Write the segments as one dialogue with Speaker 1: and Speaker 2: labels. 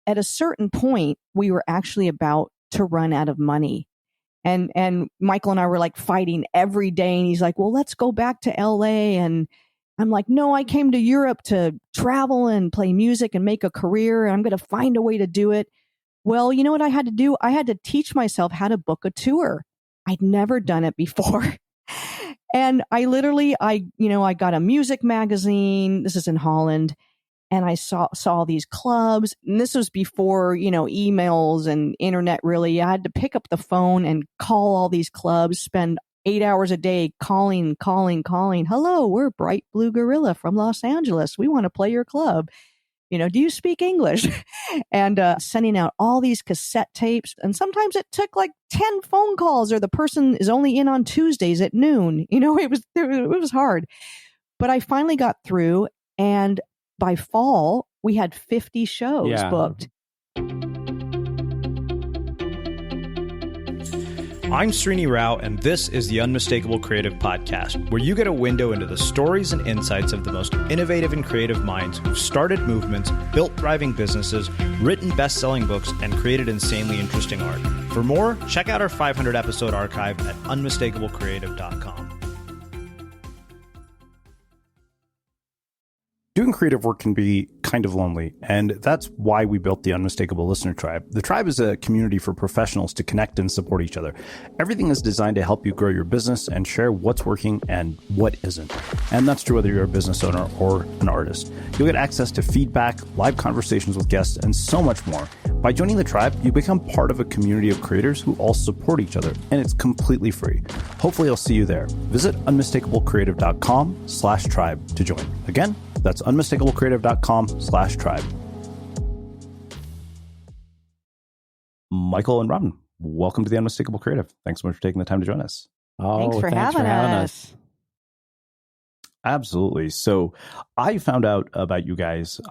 Speaker 1: at a certain point, we were actually about to run out of money. And Michael and I were like fighting every day. And he's like, well, let's go back to LA. And I'm like, no, I came to Europe to travel and play music and make a career. And I'm going to find a way to do it. Well, you know what I had to do? I had to teach myself how to book a tour. I'd never done it before. And I got a music magazine. This is in Holland. And I saw these clubs, and this was before, emails and internet really. I had to pick up the phone and call all these clubs, spend 8 hours a day calling. Hello, we're Bright Blue Gorilla from Los Angeles. We want to play your club. Do you speak English? And sending out all these cassette tapes. And sometimes it took like 10 phone calls, or the person is only in on Tuesdays at noon. It was hard. But I finally got through, and by fall, we had 50 shows booked.
Speaker 2: I'm Srini Rao, and this is the Unmistakable Creative Podcast, where you get a window into the stories and insights of the most innovative and creative minds who've started movements, built thriving businesses, written best-selling books, and created insanely interesting art. For more, check out our 500-episode archive at unmistakablecreativecom.
Speaker 3: Doing creative work can be kind of lonely, and that's why we built the Unmistakable Listener Tribe. The tribe is a community for professionals to connect and support each other. Everything is designed to help you grow your business and share what's working and what isn't. And that's true whether you're a business owner or an artist. You'll get access to feedback, live conversations with guests, and so much more. By joining the tribe, you become part of a community of creators who all support each other, and it's completely free. Hopefully I'll see you there. Visit unmistakablecreative.com/tribe to join. Again, that's unmistakablecreative.com/tribe. Michael and Robyn, welcome to the Unmistakable Creative. Thanks so much for taking the time to join us.
Speaker 1: Thanks for having us.
Speaker 3: Absolutely. So I found out about you guys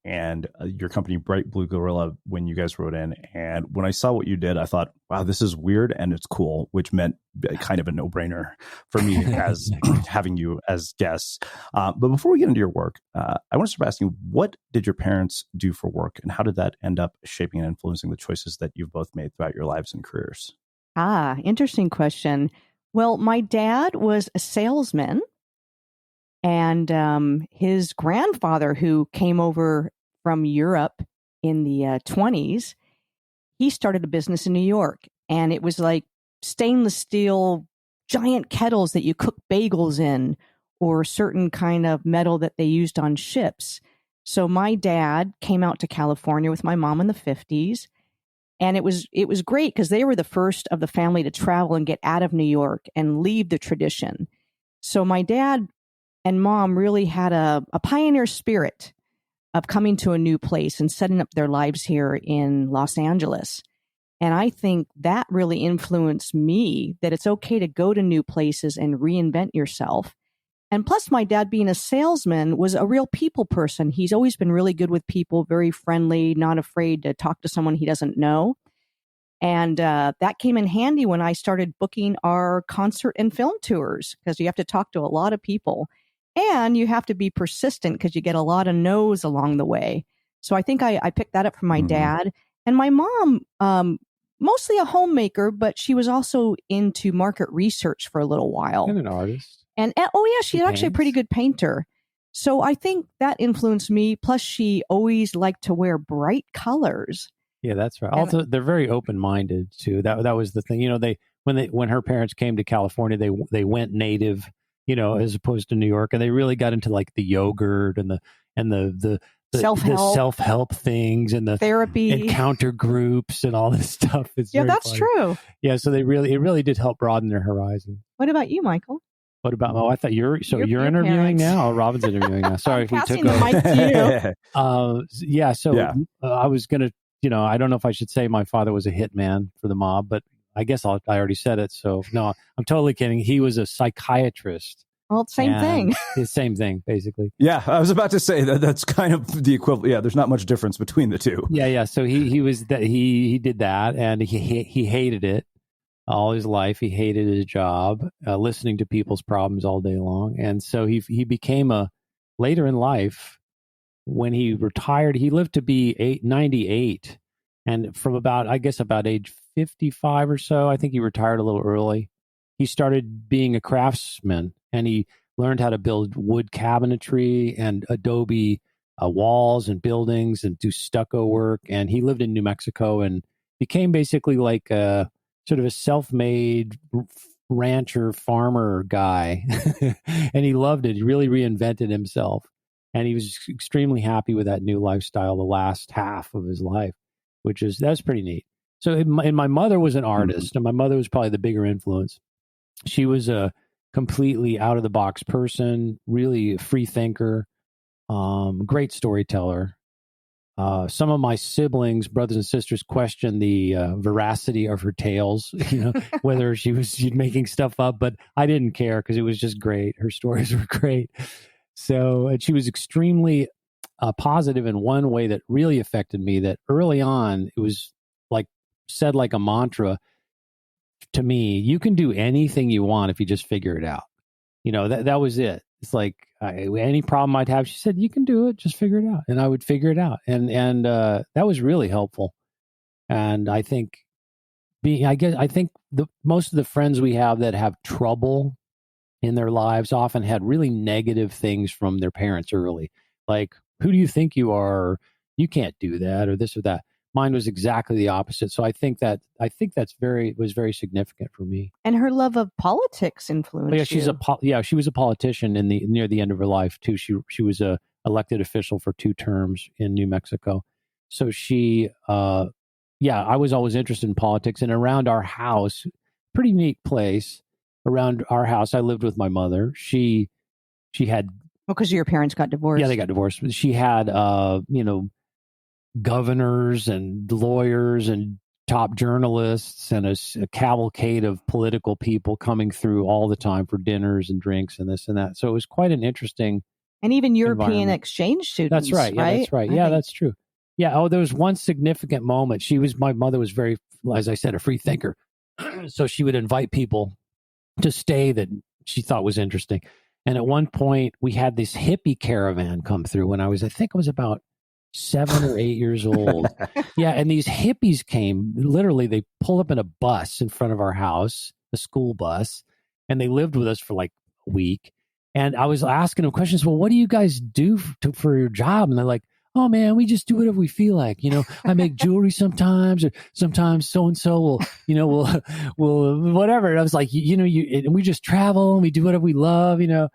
Speaker 3: and your company, Bright Blue Gorilla, when you guys wrote in. And when I saw what you did, I thought, wow, this is weird and it's cool, which meant kind of a no-brainer for me as having you as guests. But before we get into your work, I want to start by asking, what did your parents do for work, and how did that end up shaping and influencing the choices that you've both made throughout your lives and careers?
Speaker 1: Interesting question. Well, my dad was a salesman. And his grandfather, who came over from Europe in the 20s, he started a business in New York. And it was like stainless steel, giant kettles that you cook bagels in, or certain kind of metal that they used on ships. So my dad came out to California with my mom in the 50s. And it was great because they were the first of the family to travel and get out of New York and leave the tradition. So my dad and mom really had a pioneer spirit of coming to a new place and setting up their lives here in Los Angeles. And I think that really influenced me, that it's okay to go to new places and reinvent yourself. And plus, my dad, being a salesman, was a real people person. He's always been really good with people, very friendly, not afraid to talk to someone he doesn't know. And that came in handy when I started booking our concert and film tours, because you have to talk to a lot of people. And you have to be persistent because you get a lot of no's along the way. So I think I picked that up from my dad. And my mom, mostly a homemaker, but she was also into market research for a little while.
Speaker 4: And an artist.
Speaker 1: And she's actually a pretty good painter. So I think that influenced me. Plus, she always liked to wear bright colors.
Speaker 4: Yeah, that's right. Also, they're very open-minded too. That was the thing. When her parents came to California, they went native, as opposed to New York, and they really got into like the yogurt and the self-help things and the
Speaker 1: therapy
Speaker 4: encounter groups and all this stuff.
Speaker 1: That's true.
Speaker 4: Yeah, so it really did help broaden their horizon.
Speaker 1: What about you, Michael?
Speaker 4: What about? I thought you're interviewing now. Oh, Robyn's interviewing now. Sorry if we took
Speaker 1: the mic to
Speaker 4: you. I was gonna, I don't know if I should say my father was a hitman for the mob, but I guess I already said it. So no, I'm totally kidding. He was a psychiatrist.
Speaker 1: Well, same thing.
Speaker 4: The same thing, basically.
Speaker 3: Yeah, I was about to say that's kind of the equivalent. Yeah, there's not much difference between the two.
Speaker 4: Yeah. So he was that he did that, and he hated it all his life. He hated his job, listening to people's problems all day long, and so he became later in life. when he retired, he lived to be 98. And from about age 55 or so, I think he retired a little early. He started being a craftsman, and he learned how to build wood cabinetry and adobe walls and buildings and do stucco work. And he lived in New Mexico and became basically like a sort of a self-made rancher farmer guy. And he loved it. He really reinvented himself. And he was extremely happy with that new lifestyle the last half of his life, that's pretty neat. So and my mother was an artist, and my mother was probably the bigger influence. She was a completely out of the box person, really a free thinker, great storyteller. Some of my siblings, brothers and sisters, questioned the veracity of her tales, whether she's making stuff up, but I didn't care because it was just great. Her stories were great. So, and she was extremely positive in one way that really affected me, that early on, it was said like a mantra to me: you can do anything you want if you just figure it out. That was it. It's like any problem I'd have, she said, you can do it, just figure it out. And I would figure it out. And that was really helpful. And I think most of the friends we have that have trouble in their lives often had really negative things from their parents early. Like, who do you think you are? Or, you can't do that, or this or that. Mine was exactly the opposite. So I think was very significant for me.
Speaker 1: And her love of politics influenced
Speaker 4: you. She was a politician near the end of her life too. She was a elected official for 2 terms in New Mexico. So I was always interested in politics. And around our house, pretty neat place. Around our house, I lived with my mother. She had,
Speaker 1: because your parents got divorced.
Speaker 4: Yeah, they got divorced. She had governors and lawyers and top journalists and a cavalcade of political people coming through all the time for dinners and drinks and this and that. So it was quite an interesting,
Speaker 1: and even European exchange students.
Speaker 4: That's right. Yeah, that's right. Yeah, that's true. Yeah. Oh, there was one significant moment. My mother was very, as I said, a free thinker. So she would invite people to stay that she thought was interesting. And at one point we had this hippie caravan come through when I think I was about 7 or 8 years old. Yeah. And these hippies came, literally, they pulled up in a bus in front of our house, a school bus, and they lived with us for like a week. And I was asking them questions. Well, what do you guys do for your job? And they're like, oh man, we just do whatever we feel like. I make jewelry sometimes, or sometimes so-and-so will whatever. And I was like, and we just travel and we do whatever we love,
Speaker 1: That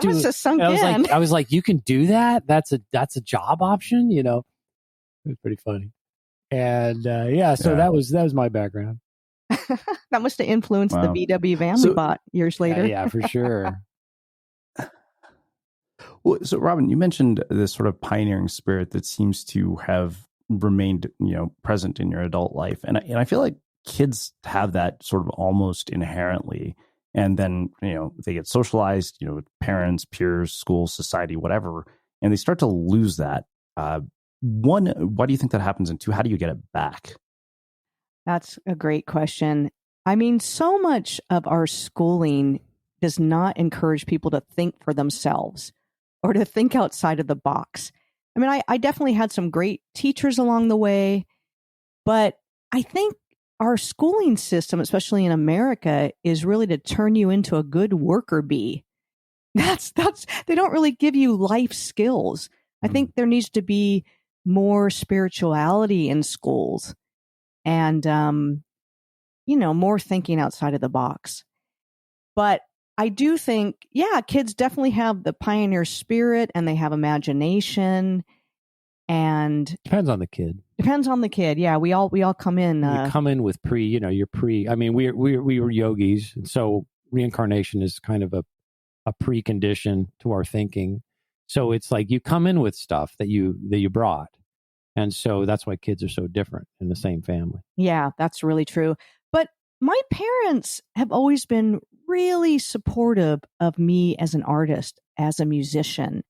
Speaker 1: was just sunk in.
Speaker 4: I was like, you can do that? That's a job option, It was pretty funny. And that was my background.
Speaker 1: That must have influenced the VW van we bought years later.
Speaker 4: Yeah, for sure.
Speaker 3: Well, so Robyn, you mentioned this sort of pioneering spirit that seems to have remained, present in your adult life. And I feel like kids have that sort of almost inherently. And then, they get socialized, with parents, peers, schools, society, whatever, and they start to lose that. One, why do you think that happens? And 2, how do you get it back?
Speaker 1: That's a great question. I mean, so much of our schooling does not encourage people to think for themselves or to think outside of the box. I mean, I definitely had some great teachers along the way, but I think our schooling system, especially in America, is really to turn you into a good worker bee. They don't really give you life skills. I think there needs to be more spirituality in schools and, more thinking outside of the box. But I do think, kids definitely have the pioneer spirit and they have imagination. And
Speaker 4: depends on the kid.
Speaker 1: Yeah, we all come in.
Speaker 4: You come in with I mean, we were yogis, and so reincarnation is kind of a precondition to our thinking. So it's like you come in with stuff that you brought, and so that's why kids are so different in the same family.
Speaker 1: Yeah, that's really true. But my parents have always been really supportive of me as an artist, as a musician.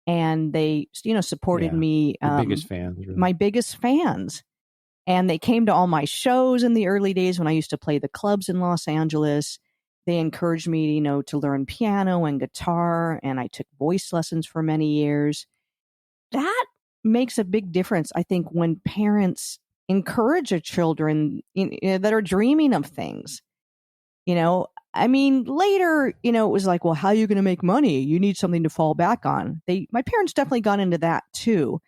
Speaker 1: And they, supported me.
Speaker 4: Your biggest fans. Really.
Speaker 1: My biggest fans. And they came to all my shows in the early days when I used to play the clubs in Los Angeles. They encouraged me, to learn piano and guitar. And I took voice lessons for many years. that makes a big difference, I think, when parents encourage their children that are dreaming of things. I mean, later, it was like, well, how are you going to make money? You need something to fall back on. My parents definitely got into that too,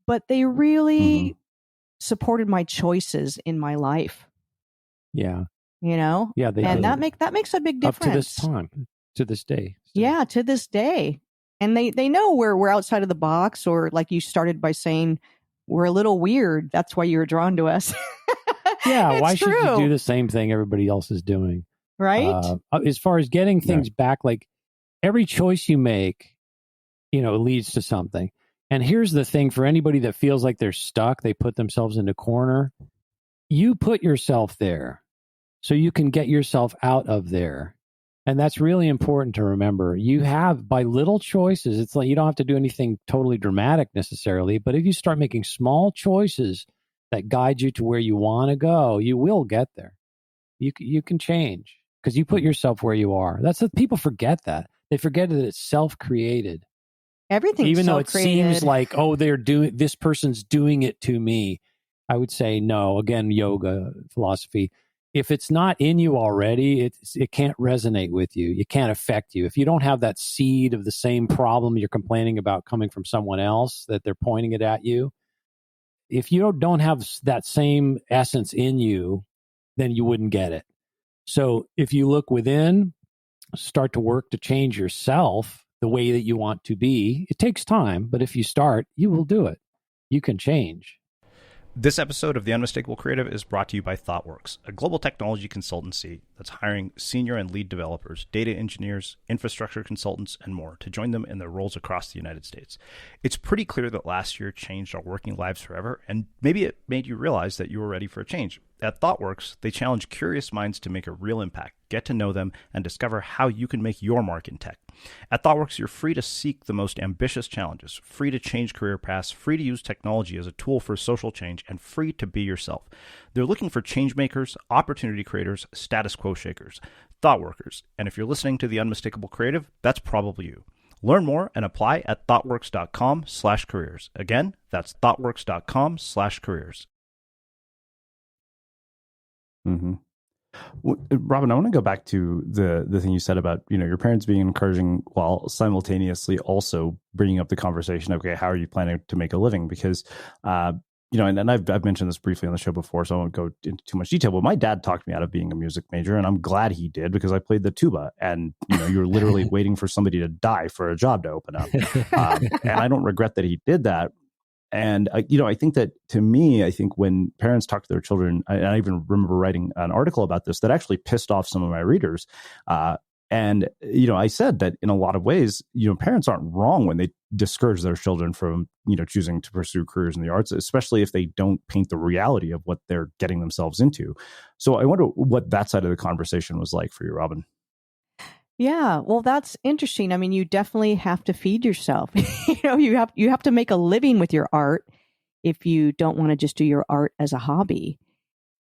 Speaker 1: but they really supported my choices in my life.
Speaker 4: Yeah.
Speaker 1: Yeah,
Speaker 4: they
Speaker 1: and
Speaker 4: did.
Speaker 1: that makes a big difference.
Speaker 4: Up to this time, to this day.
Speaker 1: Yeah, to this day. And they know we're outside of the box, or like you started by saying, we're a little weird. That's why you were drawn to us.
Speaker 4: Yeah, why should you do the same thing everybody else is doing?
Speaker 1: Right?
Speaker 4: As far as getting things back, like every choice you make, leads to something. And here's the thing, for anybody that feels like they're stuck, they put themselves in a corner. You put yourself there so you can get yourself out of there. And that's really important to remember. You have, by little choices, it's like you don't have to do anything totally dramatic necessarily, but if you start making small choices that guide you to where you want to go, you will get there. You can change because you put yourself where you are. That's what people forget that. They forget that it's self-created.
Speaker 1: Everything's
Speaker 4: even though
Speaker 1: self-created.
Speaker 4: It seems like, this person's doing it to me. I would say no. Again, yoga philosophy. If it's not in you already, it can't resonate with you. It can't affect you. If you don't have that seed of the same problem you're complaining about coming from someone else, that they're pointing it at you, if you don't have that same essence in you, then you wouldn't get it. So if you look within, start to work to change yourself the way that you want to be, it takes time, but if you start, you will do it. You can change.
Speaker 2: This episode of The Unmistakable Creative is brought to you by ThoughtWorks, a global technology consultancy that's hiring senior and lead developers, data engineers, infrastructure consultants, and more to join them in their roles across the United States. It's pretty clear that last year changed our working lives forever, and maybe it made you realize that you were ready for a change. At ThoughtWorks, they challenge curious minds to make a real impact, get to know them, and discover how you can make your mark in tech. At ThoughtWorks, you're free to seek the most ambitious challenges, free to change career paths, free to use technology as a tool for social change, and free to be yourself. They're looking for change makers, opportunity creators, status quo shakers, thought workers. And if you're listening to The Unmistakable Creative, that's probably you. Learn more and apply at thoughtworks.com/careers. Again, that's thoughtworks.com/careers.
Speaker 3: Mm-hmm. Well, Robyn, I want to go back to the thing you said about, your parents being encouraging while simultaneously also bringing up the conversation. Okay, how are you planning to make a living? Because, and I've mentioned this briefly on the show before, so I won't go into too much detail, but my dad talked me out of being a music major, and I'm glad he did because I played the tuba, and, you were literally waiting for somebody to die for a job to open up. And I don't regret that he did that. And, I think that to me, I think when parents talk to their children, I even remember writing an article about this that actually pissed off some of my readers. And I said that in a lot of ways, parents aren't wrong when they discourage their children from, choosing to pursue careers in the arts, especially if they don't paint the reality of what they're getting themselves into. So I wonder what that side of the conversation was like for you, Robyn.
Speaker 1: Yeah, well, that's interesting. I mean, you definitely have to feed yourself. You have to make a living with your art if you don't want to just do your art as a hobby.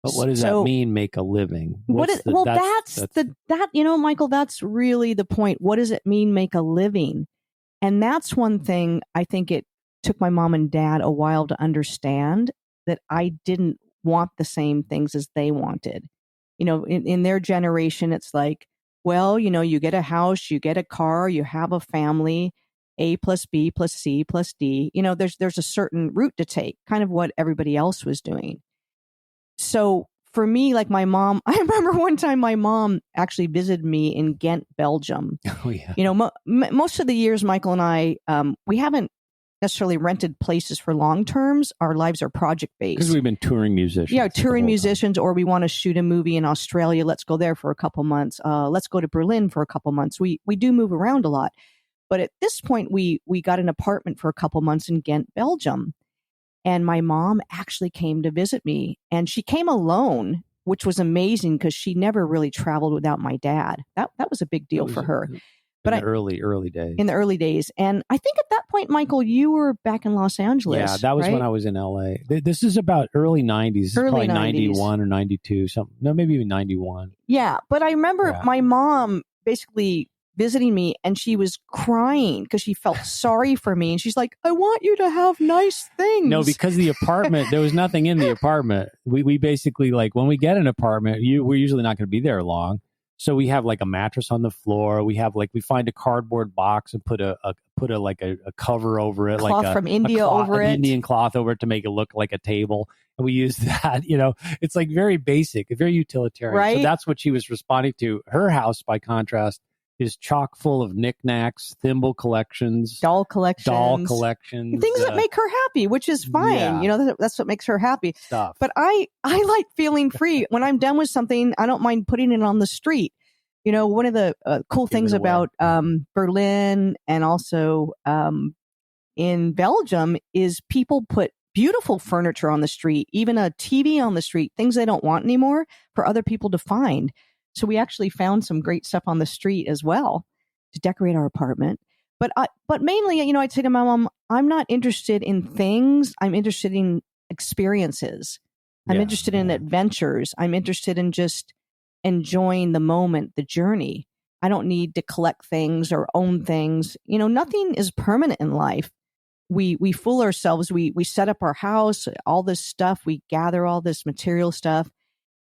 Speaker 4: But what does that mean, make a living?
Speaker 1: Michael, that's really the point. What does it mean, make a living? And that's one thing I think it took my mom and dad a while to understand, that I didn't want the same things as they wanted. In their generation, it's like, well, you get a house, you get a car, you have a family, A plus B plus C plus D. There's a certain route to take, kind of what everybody else was doing. So for me, like my mom, I remember one time my mom actually visited me in Ghent, Belgium.
Speaker 4: Oh, yeah.
Speaker 1: Most of the years, Michael and I, we haven't necessarily rented places for long terms. Our lives are project based.
Speaker 4: Because we've been touring musicians.
Speaker 1: Yeah, touring musicians, or we want to shoot a movie in Australia. Let's go there for a couple months. Let's go to Berlin for a couple months. We do move around a lot. But at this point, we got an apartment for a couple months in Ghent, Belgium. And my mom actually came to visit me. And she came alone, which was amazing because she never really traveled without my dad. That was a big deal for her.
Speaker 4: But in the early days.
Speaker 1: In the early days. And I think at that point, Michael, you were back in Los Angeles.
Speaker 4: Yeah, that was
Speaker 1: right?
Speaker 4: when I was in LA. This is about early 90s. This is probably 91 or 92, something. No, maybe even 91.
Speaker 1: Yeah, but I remember my mom basically visiting me, and she was crying because she felt sorry for me. And she's like, I want you to have nice things.
Speaker 4: No, because the apartment, there was nothing in the apartment. We basically, like, when we get an apartment, we're usually not going to be there long. So we have like a mattress on the floor. We have we find a cardboard box and put a cover over it,
Speaker 1: cloth
Speaker 4: like
Speaker 1: from India over it,
Speaker 4: Indian cloth over it to make it look like a table. And we use that, it's like very basic, very utilitarian.
Speaker 1: Right?
Speaker 4: So that's what she was responding to. Her house, by contrast, is chock full of knickknacks, thimble collections,
Speaker 1: doll collections, things that make her happy, which is fine.
Speaker 4: Yeah.
Speaker 1: That's what makes her happy.
Speaker 4: Stuff.
Speaker 1: But I like feeling free. When I'm done with something, I don't mind putting it on the street. One of the cool things about Berlin and also in Belgium is people put beautiful furniture on the street, even a TV on the street, things they don't want anymore for other people to find. So we actually found some great stuff on the street as well to decorate our apartment. But mainly, I'd say to my mom, I'm not interested in things. I'm interested in experiences. I'm interested in adventures. I'm interested in just enjoying the moment, the journey. I don't need to collect things or own things. Nothing is permanent in life. We fool ourselves. We set up our house, all this stuff. We gather all this material stuff,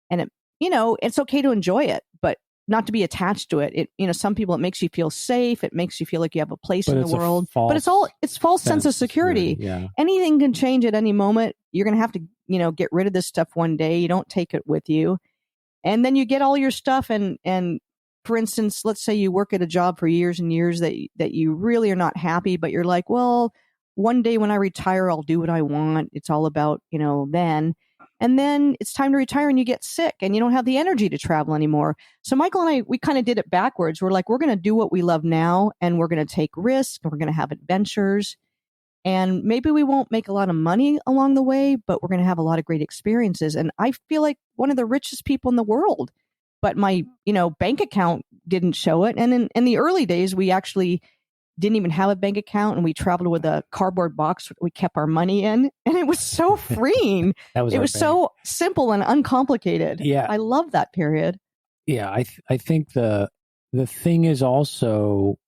Speaker 1: and it's okay to enjoy it, but not to be attached to it. Some people, it makes you feel safe. It makes you feel like you have a place in the world, but it's false sense of security.
Speaker 4: Yeah.
Speaker 1: Anything can change at any moment. You're going to have to, get rid of this stuff one day. You don't take it with you. And then you get all your stuff. And for instance, let's say you work at a job for years and years that you really are not happy, but you're like, well, one day when I retire, I'll do what I want. It's all about, then. And then it's time to retire and you get sick and you don't have the energy to travel anymore. So Michael and I, we kind of did it backwards. We're like, we're going to do what we love now and we're going to take risks and we're going to have adventures. And maybe we won't make a lot of money along the way, but we're going to have a lot of great experiences. And I feel like one of the richest people in the world, but my, bank account didn't show it. And in the early days, we actually didn't even have a bank account and we traveled with a cardboard box we kept our money in, and it was so freeing. It was so simple and uncomplicated.
Speaker 4: Yeah.
Speaker 1: I love that period.
Speaker 4: Yeah, I think the thing is also,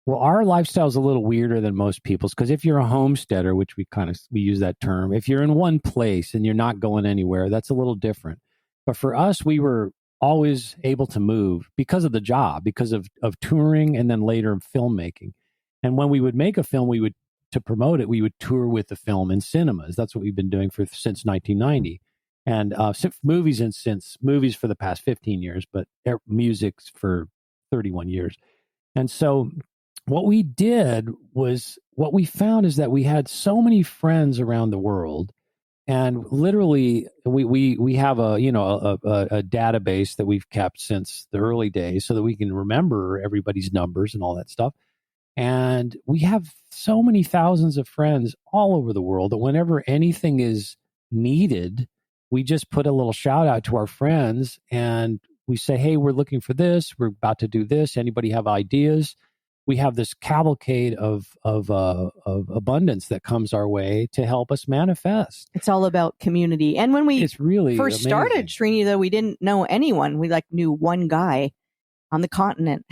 Speaker 4: well, our lifestyle is a little weirder than most people's, because if you're a homesteader, which we use that term, if you're in one place and you're not going anywhere, that's a little different. But for us, we were always able to move because of the job, because of touring, and then later filmmaking. And when we would make a film, to promote it, we would tour with the film in cinemas. That's what we've been doing since 1990. And movies for the past 15 years, but music for 31 years. And so what we did was, what we found is that we had so many friends around the world. And literally, we have a database that we've kept since the early days so that we can remember everybody's numbers and all that stuff. And we have so many thousands of friends all over the world that whenever anything is needed, we just put a little shout out to our friends and we say, hey, we're looking for this. We're about to do this. Anybody have ideas? We have this cavalcade of abundance that comes our way to help us manifest.
Speaker 1: It's all about community. And when we
Speaker 4: first amazing.
Speaker 1: Started Srini, though, we didn't know anyone. We knew one guy on the continent.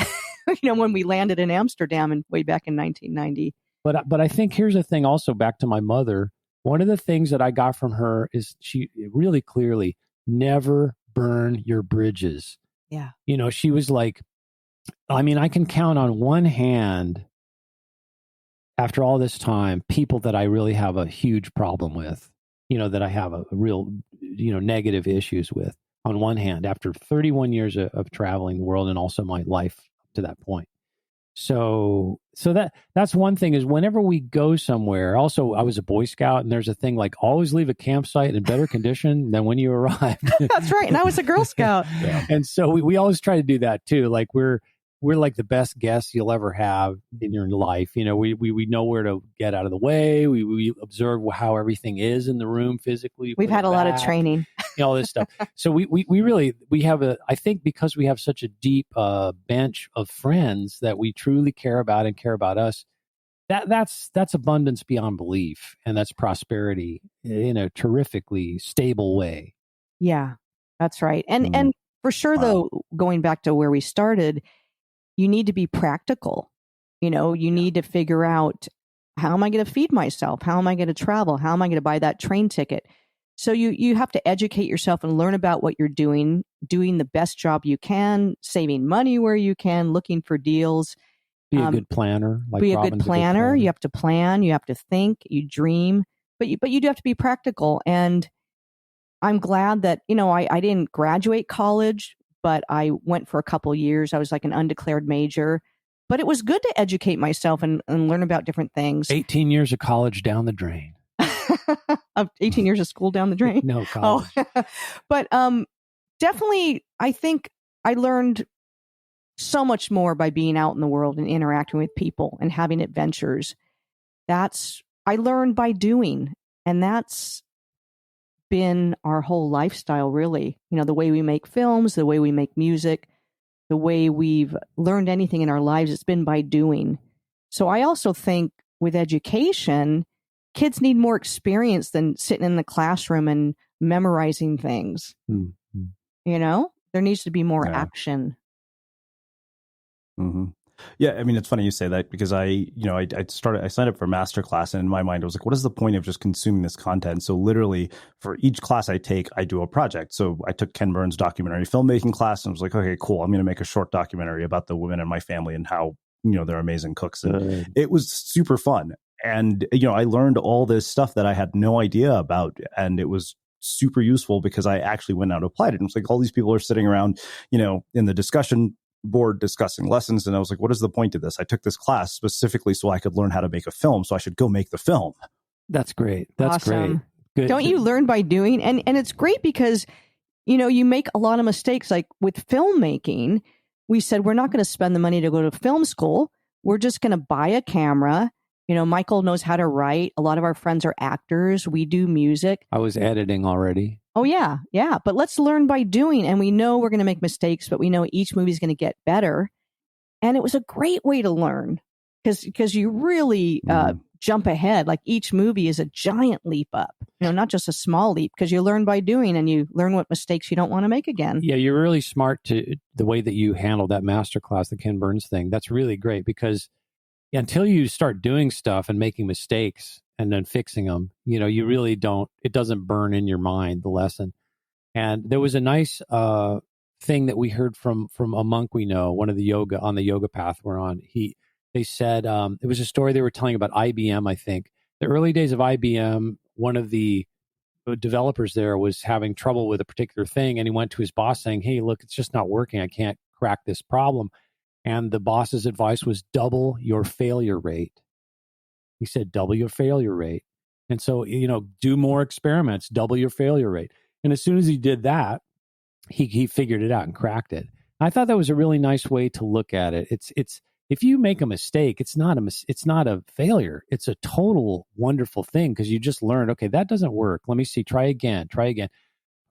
Speaker 1: When we landed in Amsterdam way back in 1990.
Speaker 4: But I think here's the thing. Also, back to my mother. One of the things that I got from her is she really clearly never burn your bridges.
Speaker 1: Yeah.
Speaker 4: She was like, I can count on one hand, after all this time, people that I really have a huge problem with, that I have a real, negative issues with on one hand, after 31 years of traveling the world and also my life to that point. So that's one thing, is whenever we go somewhere. Also, I was a Boy Scout, and there's a thing like always leave a campsite in better condition than when you arrive.
Speaker 1: That's right. And I was a Girl Scout.
Speaker 4: Yeah. And so we always try to do that too. Like we're like the best guests you'll ever have in your life. We know where to get out of the way. We observe how everything is in the room physically.
Speaker 1: We've had a lot of training.
Speaker 4: All this stuff. So we really have I think because we have such a deep bench of friends that we truly care about and care about us, that's abundance beyond belief. And that's prosperity in a terrifically stable way.
Speaker 1: Yeah, that's right. And for sure, though, going back to where we started, you need to be practical. You need to figure out, how am I going to feed myself? How am I going to travel? How am I going to buy that train ticket? So you have to educate yourself and learn about what you're doing the best job you can, saving money where you can, looking for deals.
Speaker 4: Be a good planner.
Speaker 1: Be a good planner. You have to plan. You have to think. You dream. But you do have to be practical. And I'm glad that, I didn't graduate college, but I went for a couple years. I was like an undeclared major. But it was good to educate myself and learn about different things.
Speaker 4: 18 years of college down the drain.
Speaker 1: 18 years of school down the drain?
Speaker 4: No, college.
Speaker 1: Oh. But definitely, I think I learned so much more by being out in the world and interacting with people and having adventures. I learned by doing. And that's been our whole lifestyle, really. The way we make films, the way we make music, the way we've learned anything in our lives, it's been by doing. So I also think with education, kids need more experience than sitting in the classroom and memorizing things. Mm-hmm. There needs to be more action.
Speaker 3: Mm-hmm. Yeah, I mean, it's funny you say that, because I signed up for a master class, and in my mind, I was like, what is the point of just consuming this content? So literally, for each class I take, I do a project. So I took Ken Burns' documentary filmmaking class, and I was like, okay, cool. I'm going to make a short documentary about the women in my family and how, they're amazing cooks. And it was super fun. And, I learned all this stuff that I had no idea about. And it was super useful because I actually went out and applied it. And it's like all these people are sitting around, in the discussion board discussing lessons. And I was like, what is the point of this? I took this class specifically so I could learn how to make a film. So I should go make the film.
Speaker 4: That's great. That's
Speaker 1: awesome.
Speaker 4: Great. Good.
Speaker 1: Don't you learn by doing? And it's great because, you make a lot of mistakes. Like with filmmaking, we said, we're not going to spend the money to go to film school. We're just going to buy a camera. Michael knows how to write. A lot of our friends are actors. We do music.
Speaker 4: I was editing already.
Speaker 1: Oh, yeah. Yeah. But let's learn by doing. And we know we're going to make mistakes, but we know each movie is going to get better. And it was a great way to learn because you really jump ahead. Like each movie is a giant leap up, not just a small leap, because you learn by doing and you learn what mistakes you don't want to make again.
Speaker 4: Yeah, you're really smart to the way that you handled that masterclass, the Ken Burns thing. That's really great because until you start doing stuff and making mistakes and then fixing them, you really don't, it doesn't burn in your mind, the lesson. And there was a nice thing that we heard from a monk we know, one of the yoga path we're on. They said, it was a story they were telling about IBM, I think. The early days of IBM, one of the developers there was having trouble with a particular thing. And he went to his boss saying, hey, look, it's just not working. I can't crack this problem. And the boss's advice was double your failure rate. He said, double your failure rate. And so, do more experiments, double your failure rate. And as soon as he did that, he figured it out and cracked it. I thought that was a really nice way to look at it. It's if you make a mistake, it's not a failure. It's a total wonderful thing because you just learned, okay, that doesn't work. Let me see, try again.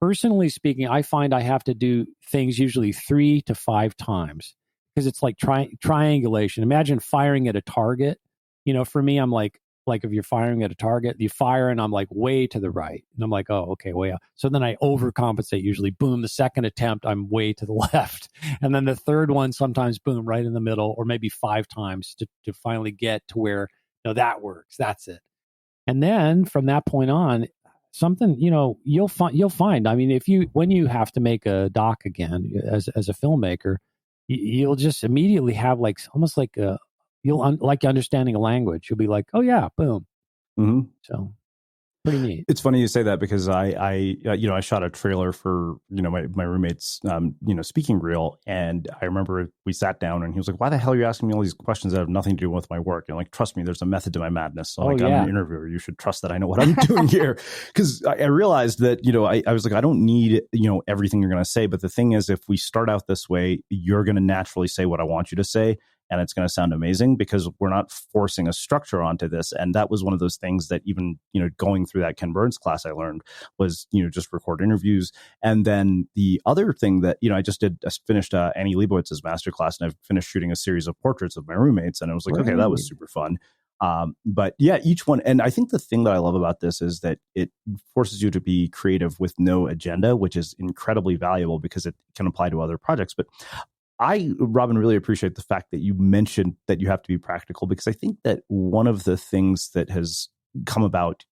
Speaker 4: Personally speaking, I find I have to do things usually 3 to 5 times because it's like triangulation. Imagine firing at a target. For me, I'm like if you're firing at a target, you fire and I'm like way to the right. And I'm like, oh, okay, way out. So then I overcompensate usually. Boom, the second attempt, I'm way to the left. And then the third one, sometimes boom, right in the middle, or maybe 5 times to finally get to where, that works. That's it. And then from that point on, something, you'll find, I mean, when you have to make a doc again as a filmmaker, you'll just immediately have almost like like understanding a language. You'll be like, oh yeah, boom. Mm-hmm. So pretty neat.
Speaker 3: It's funny you say that because I shot a trailer for, my roommate's, speaking reel. And I remember we sat down and he was like, why the hell are you asking me all these questions that have nothing to do with my work? And trust me, there's a method to my madness. So I'm an interviewer. You should trust that I know what I'm doing here. Because I realized that, I was like, I don't need, everything you're going to say. But the thing is, if we start out this way, you're going to naturally say what I want you to say. And it's going to sound amazing because we're not forcing a structure onto this. And that was one of those things that even, going through that Ken Burns class I learned was, just record interviews. And then the other thing that, I finished Annie Leibowitz's masterclass and I've finished shooting a series of portraits of my roommates. And I was like, okay, that was super fun. But yeah, each one. And I think the thing that I love about this is that it forces you to be creative with no agenda, which is incredibly valuable because it can apply to other projects. But Robyn, really appreciate the fact that you mentioned that you have to be practical, because I think that one of the things that has come about,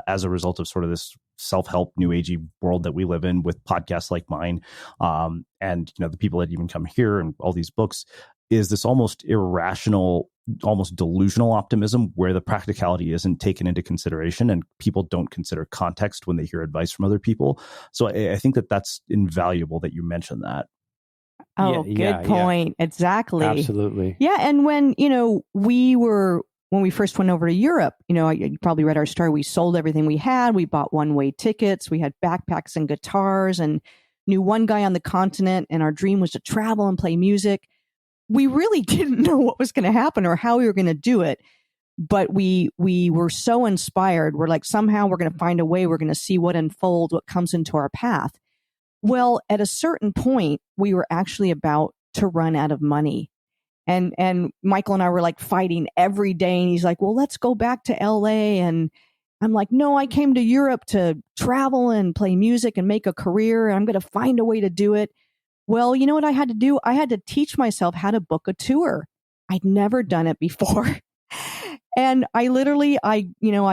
Speaker 3: as a result of sort of this self-help new agey world that we live in with podcasts like mine, and the people that even come here and all these books, is this almost irrational, almost delusional optimism where the practicality isn't taken into consideration and people don't consider context when they hear advice from other people. So I think that that's invaluable that you mentioned that.
Speaker 1: Oh, good point. Yeah. Exactly.
Speaker 4: Absolutely.
Speaker 1: Yeah. And when, when we first went over to Europe, you probably read our story. We sold everything we had. We bought one-way tickets. We had backpacks and guitars and knew one guy on the continent. And our dream was to travel and play music. We really didn't know what was going to happen or how we were going to do it. But we were so inspired. We're like, somehow we're going to find a way. We're going to see what unfolds, what comes into our path. Well, at a certain point, we were actually about to run out of money. And Michael and I were like fighting every day. And he's like, well, let's go back to LA. And I'm like, no, I came to Europe to travel and play music and make a career. And I'm going to find a way to do it. Well, you know what I had to do? I had to teach myself how to book a tour. I'd never done it before. And I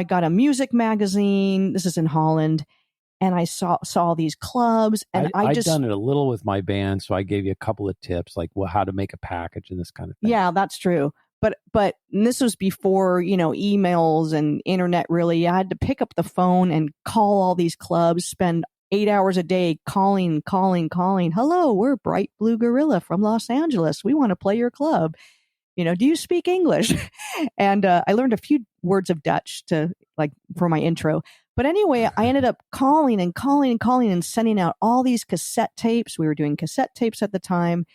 Speaker 1: got a music magazine. This is in Holland. And I saw these clubs, and
Speaker 4: I'd done it a little with my band, so I gave you a couple of tips, like how to make a package and this kind of thing.
Speaker 1: Yeah, that's true. But this was before emails and internet. Really, I had to pick up the phone and call all these clubs, spend 8 hours a day calling. Hello, we're Bright Blue Gorilla from Los Angeles. We want to play your club. Do you speak English? And I learned a few words of Dutch for my intro. But anyway, I ended up calling and sending out all these cassette tapes. We were doing cassette tapes at the time.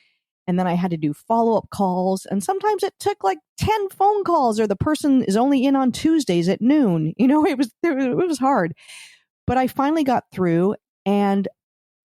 Speaker 1: And then I had to do follow-up calls. And sometimes it took like 10 phone calls, or the person is only in on Tuesdays at noon. It was hard. But I finally got through, and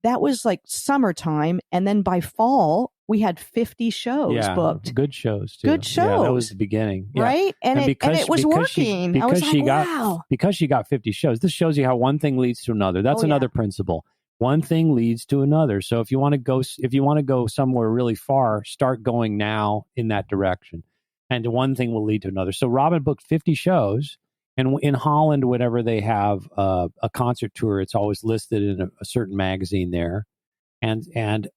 Speaker 1: that was like summertime. And then by fall, we had 50 shows booked.
Speaker 4: Good shows, too.
Speaker 1: Good shows.
Speaker 4: Yeah, that was the beginning. Yeah.
Speaker 1: Right? And it was working. I was like, wow.
Speaker 4: Because she got 50 shows, this shows you how one thing leads to another. That's another principle. One thing leads to another. So if you want to go somewhere really far, start going now in that direction. And one thing will lead to another. So Robyn booked 50 shows. And in Holland, whenever they have a concert tour, it's always listed in a certain magazine there. And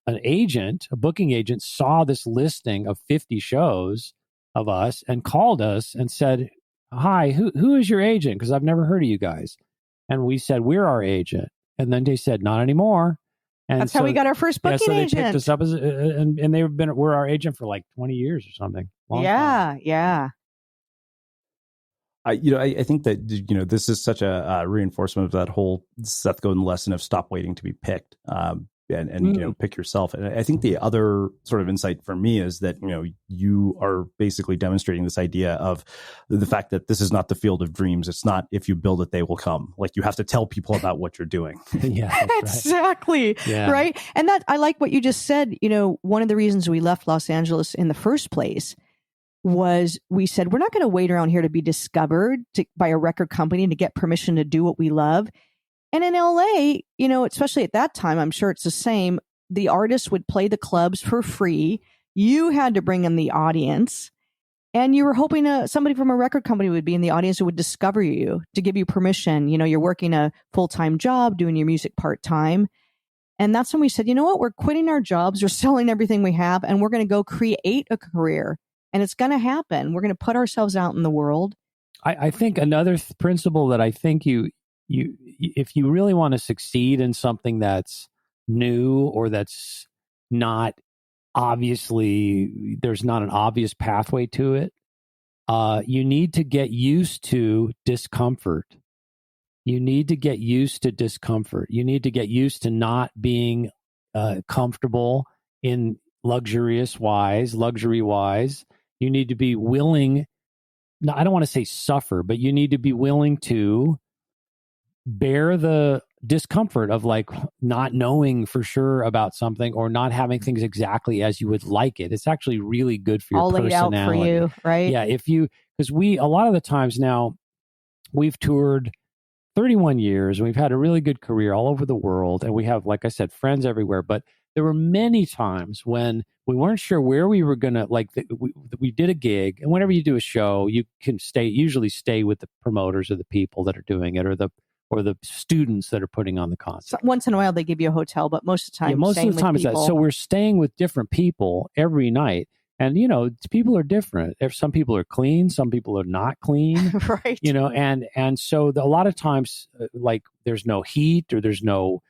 Speaker 4: a booking agent, saw this listing of 50 shows of us and called us and said, hi, who is your agent? Because I've never heard of you guys. And we said, we're our agent. And then they said, not anymore. And
Speaker 1: that's how we got our first booking agent.
Speaker 4: They picked us up and we're our agent for like 20 years or something. Long time.
Speaker 1: Yeah.
Speaker 3: I think that, this is such a reinforcement of that whole Seth Godin lesson of stop waiting to be picked. And pick yourself. And I think the other sort of insight for me is that, you are basically demonstrating this idea of the fact that this is not the field of dreams. It's not, if you build it, they will come. Like, you have to tell people about what you're doing.
Speaker 4: Yeah, that's
Speaker 1: exactly.
Speaker 4: Right. Yeah.
Speaker 1: Right. And that, I like what you just said. One of the reasons we left Los Angeles in the first place was we said, we're not going to wait around here to be discovered by a record company to get permission to do what we love. And in LA, especially at that time, I'm sure it's the same. The artists would play the clubs for free. You had to bring in the audience, and you were hoping somebody from a record company would be in the audience who would discover you to give you permission. You're working a full-time job, doing your music part-time. And that's when we said, you know what? We're quitting our jobs. We're selling everything we have, and we're going to go create a career. And it's going to happen. We're going to put ourselves out in the world.
Speaker 4: I think another principle that I think if you really want to succeed in something that's new or that's not obviously, there's not an obvious pathway to it, you need to get used to discomfort. You need to get used to discomfort. You need to get used to not being comfortable in luxury wise. You need to be willing, I don't want to say suffer, but you need to be willing to bear the discomfort of like not knowing for sure about something or not having things exactly as you would like it. It's actually really good for your
Speaker 1: all
Speaker 4: personality.
Speaker 1: Laid out for you, right?
Speaker 4: Yeah, because a lot of the times now, we've toured 31 years and we've had a really good career all over the world. And we have, like I said, friends everywhere. But there were many times when we weren't sure where we were going to, we did a gig, and whenever you do a show, you can usually stay with the promoters or the people that are doing it, or the students that are putting on the concert.
Speaker 1: So once in a while they give you a hotel, but most of the time,
Speaker 4: most of the time it's that. So we're staying with different people every night. And, people are different. If some people are clean, some people are not clean,
Speaker 1: right?
Speaker 4: And so a lot of times, there's no heat or there's no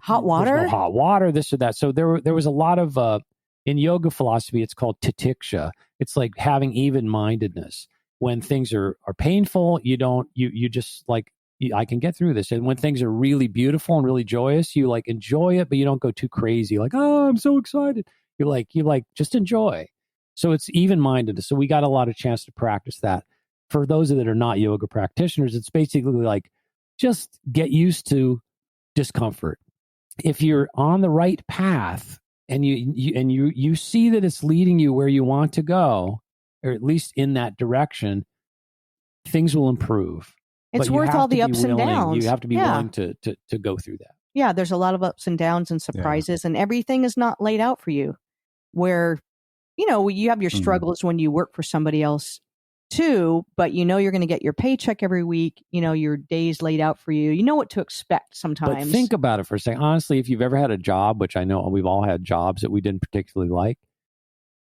Speaker 1: hot water,
Speaker 4: there's no hot water, this or that. So there was a lot of, in yoga philosophy, it's called titiksha. It's like having even-mindedness. When things are painful, you just I can get through this. And when things are really beautiful and really joyous, you enjoy it, but you don't go too crazy. Oh, I'm so excited. You just enjoy. So it's even-minded. So we got a lot of chance to practice that. For those that are not yoga practitioners, it's basically just get used to discomfort. If you're on the right path and you see that it's leading you where you want to go, or at least in that direction, things will improve.
Speaker 1: It's worth all the ups and downs.
Speaker 4: You have to be willing to go through that.
Speaker 1: Yeah, there's a lot of ups and downs and surprises, and everything is not laid out for you. Where, you have your struggles when you work for somebody else too, but you're going to get your paycheck every week. Your day's laid out for you. You know what to expect sometimes.
Speaker 4: But think about it for a second. Honestly, if you've ever had a job, which I know we've all had jobs that we didn't particularly like,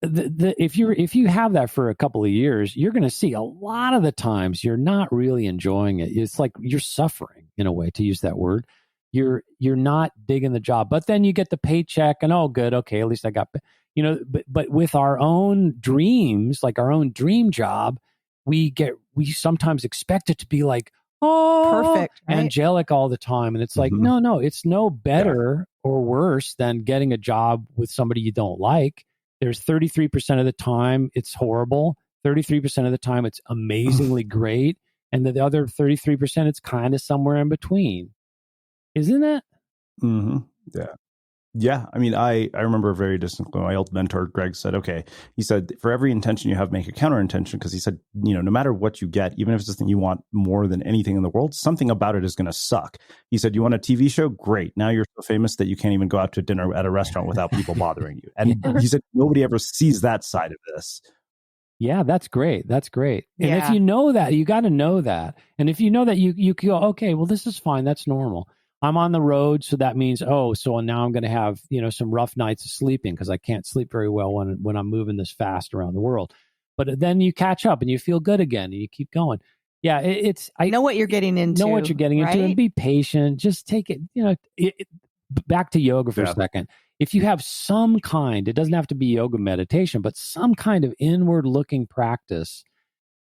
Speaker 4: if you have that for a couple of years, you're going to see a lot of the times you're not really enjoying it. It's like you're suffering in a way, to use that word. You're not digging the job, but then you get the paycheck and good, okay, at least I got, but with our own dreams, like our own dream job, we sometimes expect it to be
Speaker 1: perfect, right?
Speaker 4: Angelic all the time. And it's no, it's no better or worse than getting a job with somebody you don't like. There's 33% of the time it's horrible. 33% of the time it's amazingly great. And the other 33%, it's kind of somewhere in between. Isn't it?
Speaker 3: Mm-hmm. Yeah. Yeah. I mean, I remember very distinctly my old mentor, Greg, said, okay, he said, for every intention you have, make a counter intention. Because he said, no matter what you get, even if it's something you want more than anything in the world, something about it is going to suck. He said, you want a TV show? Great. Now you're so famous that you can't even go out to dinner at a restaurant without people bothering you. And he said, nobody ever sees that side of this.
Speaker 4: Yeah, that's great. That's great. And if you know that, you got to know that. And if you know that, you go, okay, well, this is fine. That's normal. I'm on the road, so that means, so now I'm going to have, some rough nights of sleeping because I can't sleep very well when I'm moving this fast around the world. But then you catch up and you feel good again and you keep going. Yeah, I
Speaker 1: know what you're getting into.
Speaker 4: Know what you're getting into and be patient. Just take it, back to yoga for a second. If you have some kind, it doesn't have to be yoga meditation, but some kind of inward looking practice,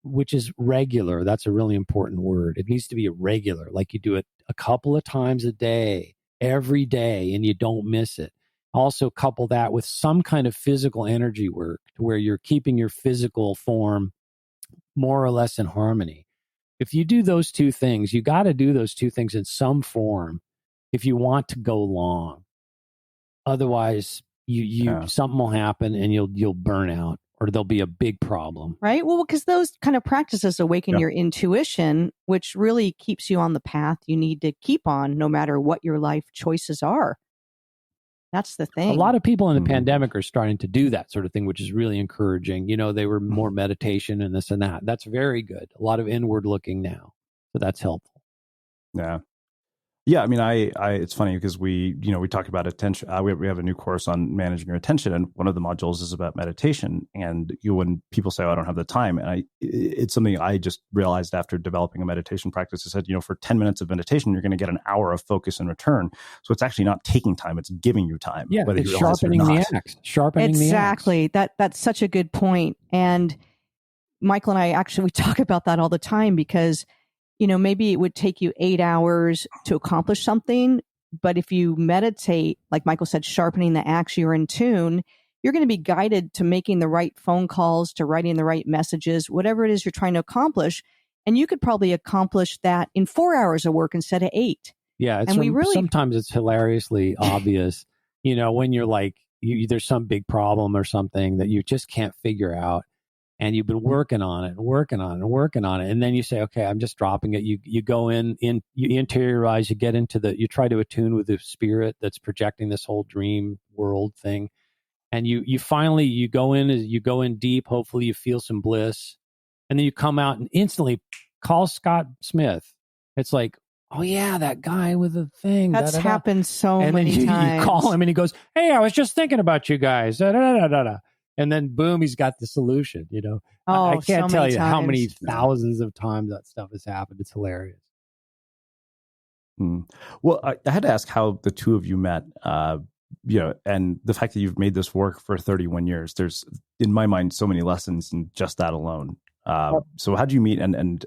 Speaker 4: which is regular. That's a really important word. It needs to be regular, like you do it a couple of times a day, every day, and you don't miss it. Also couple that with some kind of physical energy work to where you're keeping your physical form more or less in harmony. If you do those two things, you got to do those two things in some form if you want to go long. Otherwise, something will happen and you'll burn out. Or there'll be a big problem.
Speaker 1: Right? Well, because those kind of practices awaken your intuition, which really keeps you on the path you need to keep on, no matter what your life choices are. That's the thing.
Speaker 4: A lot of people in the pandemic are starting to do that sort of thing, which is really encouraging. They were more meditation and this and that. That's very good. A lot of inward looking now. So that's helpful.
Speaker 3: Yeah. Yeah, I mean, it's funny because we talk about attention. We have a new course on managing your attention, and one of the modules is about meditation. And when people say, "Oh, I don't have the time," and it's something I just realized after developing a meditation practice. I said, for 10 minutes of meditation, you're going to get an hour of focus in return. So it's actually not taking time; it's giving you time.
Speaker 4: Yeah, it's sharpening the axe. Sharpening
Speaker 1: exactly.
Speaker 4: the axe.
Speaker 1: That's such a good point. And Michael and I we talk about that all the time because, maybe it would take you 8 hours to accomplish something. But if you meditate, like Michael said, sharpening the axe, you're in tune, you're going to be guided to making the right phone calls, to writing the right messages, whatever it is you're trying to accomplish. And you could probably accomplish that in 4 hours of work instead of 8.
Speaker 4: Yeah. Sometimes it's hilariously obvious, when you're there's some big problem or something that you just can't figure out. and you've been working on it, and then you say, okay, I'm just dropping it. You go in, you interiorize, you get into you try to attune with the spirit that's projecting this whole dream world thing, and you finally go in deep. Hopefully, you feel some bliss, and then you come out and instantly call Scott Smith. It's like, oh yeah, that guy with the thing.
Speaker 1: That's happened so many times.
Speaker 4: You call him and he goes, hey, I was just thinking about you guys. Da, da, da, da, da. And then boom, he's got the solution, I can't tell you how many thousands of times that stuff has happened. It's hilarious.
Speaker 3: Well, I had to ask how the two of you met, and the fact that you've made this work for 31 years. There's, in my mind, so many lessons in just that alone. So how did you meet, and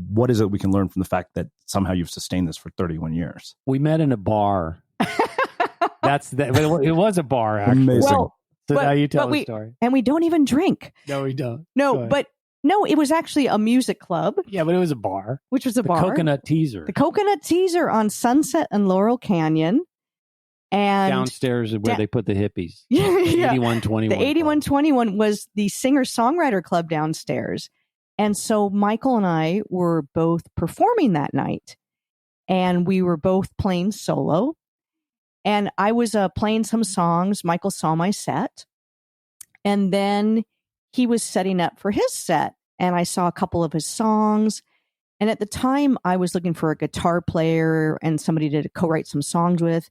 Speaker 3: what is it we can learn from the fact that somehow you've sustained this for 31 years?
Speaker 4: We met in a bar. But it was a bar, actually.
Speaker 3: Amazing.
Speaker 4: Well, so now you tell the story.
Speaker 1: And we don't even drink.
Speaker 4: No, we don't.
Speaker 1: No, it was actually a music club.
Speaker 4: Yeah, but it was a bar.
Speaker 1: Which was a bar.
Speaker 4: Coconut Teaser.
Speaker 1: The Coconut Teaser on Sunset and Laurel Canyon. And
Speaker 4: downstairs is where they put the hippies.
Speaker 1: Yeah.
Speaker 4: 8121.
Speaker 1: The 8121 was the singer-songwriter club downstairs. And so Michael and I were both performing that night. And we were both playing solo. And I was playing some songs. Michael saw my set. And then he was setting up for his set. And I saw a couple of his songs. And at the time, I was looking for a guitar player and somebody to co-write some songs with.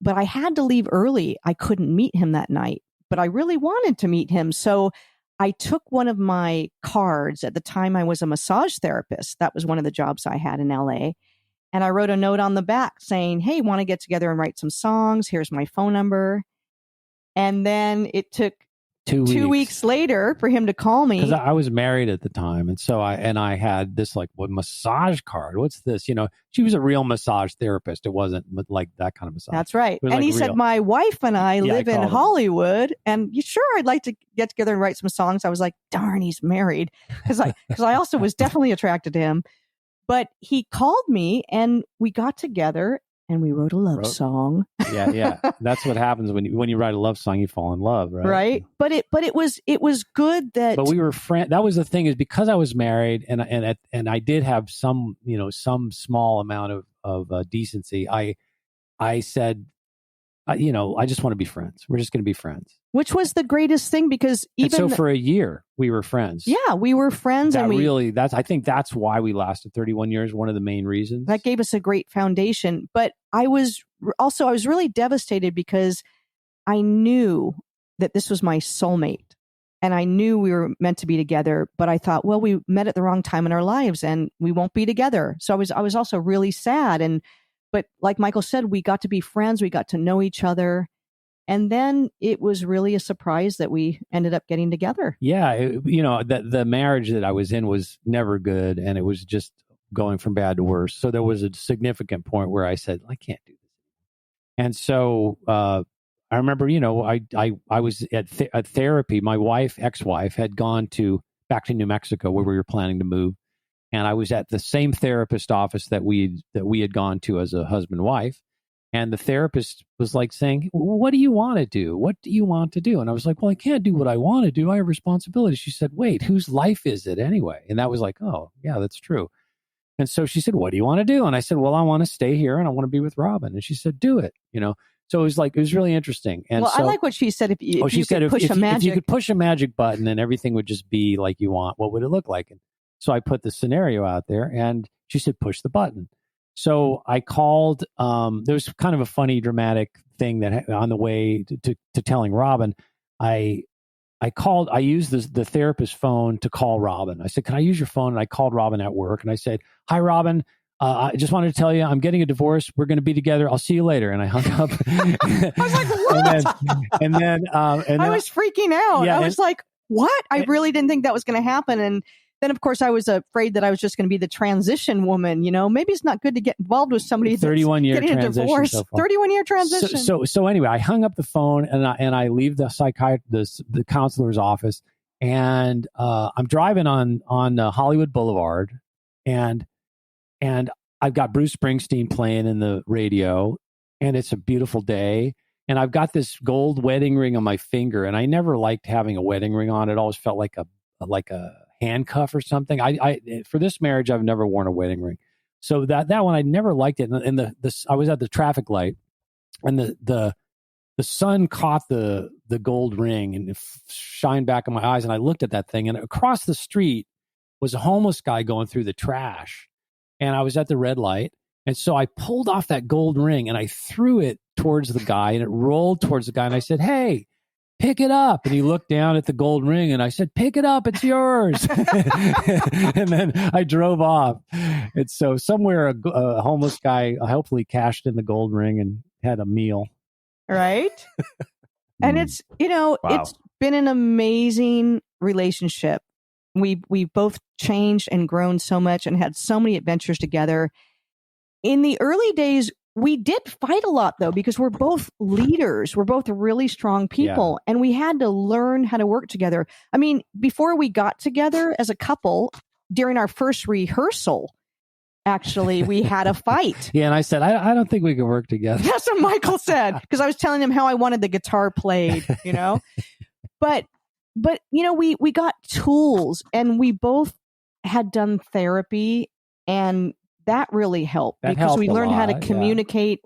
Speaker 1: But I had to leave early. I couldn't meet him that night. But I really wanted to meet him. So I took one of my cards. At the time, I was a massage therapist. That was one of the jobs I had in LA. And I wrote a note on the back saying, hey, want to get together and write some songs? Here's my phone number. And then it took 2 weeks later for him to call me.
Speaker 4: Because I was married at the time. And so I had this massage card. What's this? She was a real massage therapist. It wasn't like that kind of massage.
Speaker 1: That's right. And he said, my wife and I live in Hollywood. And I'd like to get together and write some songs. I was like, darn, he's married. Because I also was definitely attracted to him. But he called me and we got together and we wrote a love song.
Speaker 4: Yeah. That's what happens when you write a love song, you fall in love, right?
Speaker 1: Right. But it was good that.
Speaker 4: But we were friends. That was the thing, is because I was married and I did have some small amount of decency. I said, I just want to be friends. We're just going to be friends.
Speaker 1: Which was the greatest thing, because
Speaker 4: for a year we were friends.
Speaker 1: Yeah, we were friends.
Speaker 4: I think that's why we lasted 31 years. One of the main reasons.
Speaker 1: That gave us a great foundation. But I was really devastated because I knew that this was my soulmate and I knew we were meant to be together. But I thought, well, we met at the wrong time in our lives and we won't be together. So I was also really sad. But like Michael said, we got to be friends. We got to know each other. And then it was really a surprise that we ended up getting together.
Speaker 4: Yeah. The marriage that I was in was never good. And it was just going from bad to worse. So there was a significant point where I said, I can't do this. And so I remember, I was at therapy. My ex-wife, had gone back to New Mexico where we were planning to move. And I was at the same therapist office that we had gone to as a husband and wife. And the therapist was like saying, what do you want to do? What do you want to do? And I was like, well, I can't do what I want to do. I have responsibilities. She said, wait, whose life is it anyway? And that was like, oh, yeah, that's true. And so she said, what do you want to do? And I said, well, I want to stay here and I want to be with Robyn. And she said, do it, So it was really interesting. And
Speaker 1: I like what she said. If you could push a magic
Speaker 4: button and everything would just be like you want, what would it look like? And so I put the scenario out there and she said, push the button. So I called, there was kind of a funny, dramatic thing that on the way to telling Robyn, I used the therapist's phone to call Robyn. I said, can I use your phone? And I called Robyn at work and I said, hi, Robyn. I just wanted to tell you, I'm getting a divorce. We're going to be together. I'll see you later. And I hung up.
Speaker 1: I was like, what?
Speaker 4: And then I
Speaker 1: was freaking out.
Speaker 4: Yeah,
Speaker 1: I was like, what? I really didn't think that was going to happen. And then, of course, I was afraid that I was just going to be the transition woman. Maybe it's not good to get involved with somebody that's
Speaker 4: 31-year
Speaker 1: getting a divorce.
Speaker 4: So
Speaker 1: 31-year transition.
Speaker 4: So anyway, I hung up the phone and I leave the counselor's office, and I'm driving on Hollywood Boulevard, and I've got Bruce Springsteen playing in the radio, and it's a beautiful day. And I've got this gold wedding ring on my finger, and I never liked having a wedding ring on. It always felt like a like a handcuff or something. I for this marriage, I've never worn a wedding ring. So that one, I never liked it. And I was at the traffic light, and the sun caught the gold ring and it shined back in my eyes. And I looked at that thing, and across the street was a homeless guy going through the trash. And I was at the red light. And so I pulled off that gold ring and I threw it towards the guy, and it rolled towards the guy. And I said, "Hey, pick it up." And he looked down at the gold ring, and I said, "Pick it up, it's yours." And then I drove off. And so somewhere a homeless guy hopefully cashed in the gold ring and had a meal.
Speaker 1: Right. And it's,
Speaker 3: Wow.
Speaker 1: it's been an amazing relationship. We both changed and grown so much and had so many adventures together. In the early days, we did fight a lot, though, because we're both leaders. We're both really strong people, and we had to learn how to work together. I mean, before we got together as a couple, during our first rehearsal, actually, we had a fight.
Speaker 4: Yeah, and I said, I don't think we can work together.
Speaker 1: That's what Michael said, because I was telling him how I wanted the guitar played, But we got tools, and we both had done therapy, and that really helped because we learned how to communicate.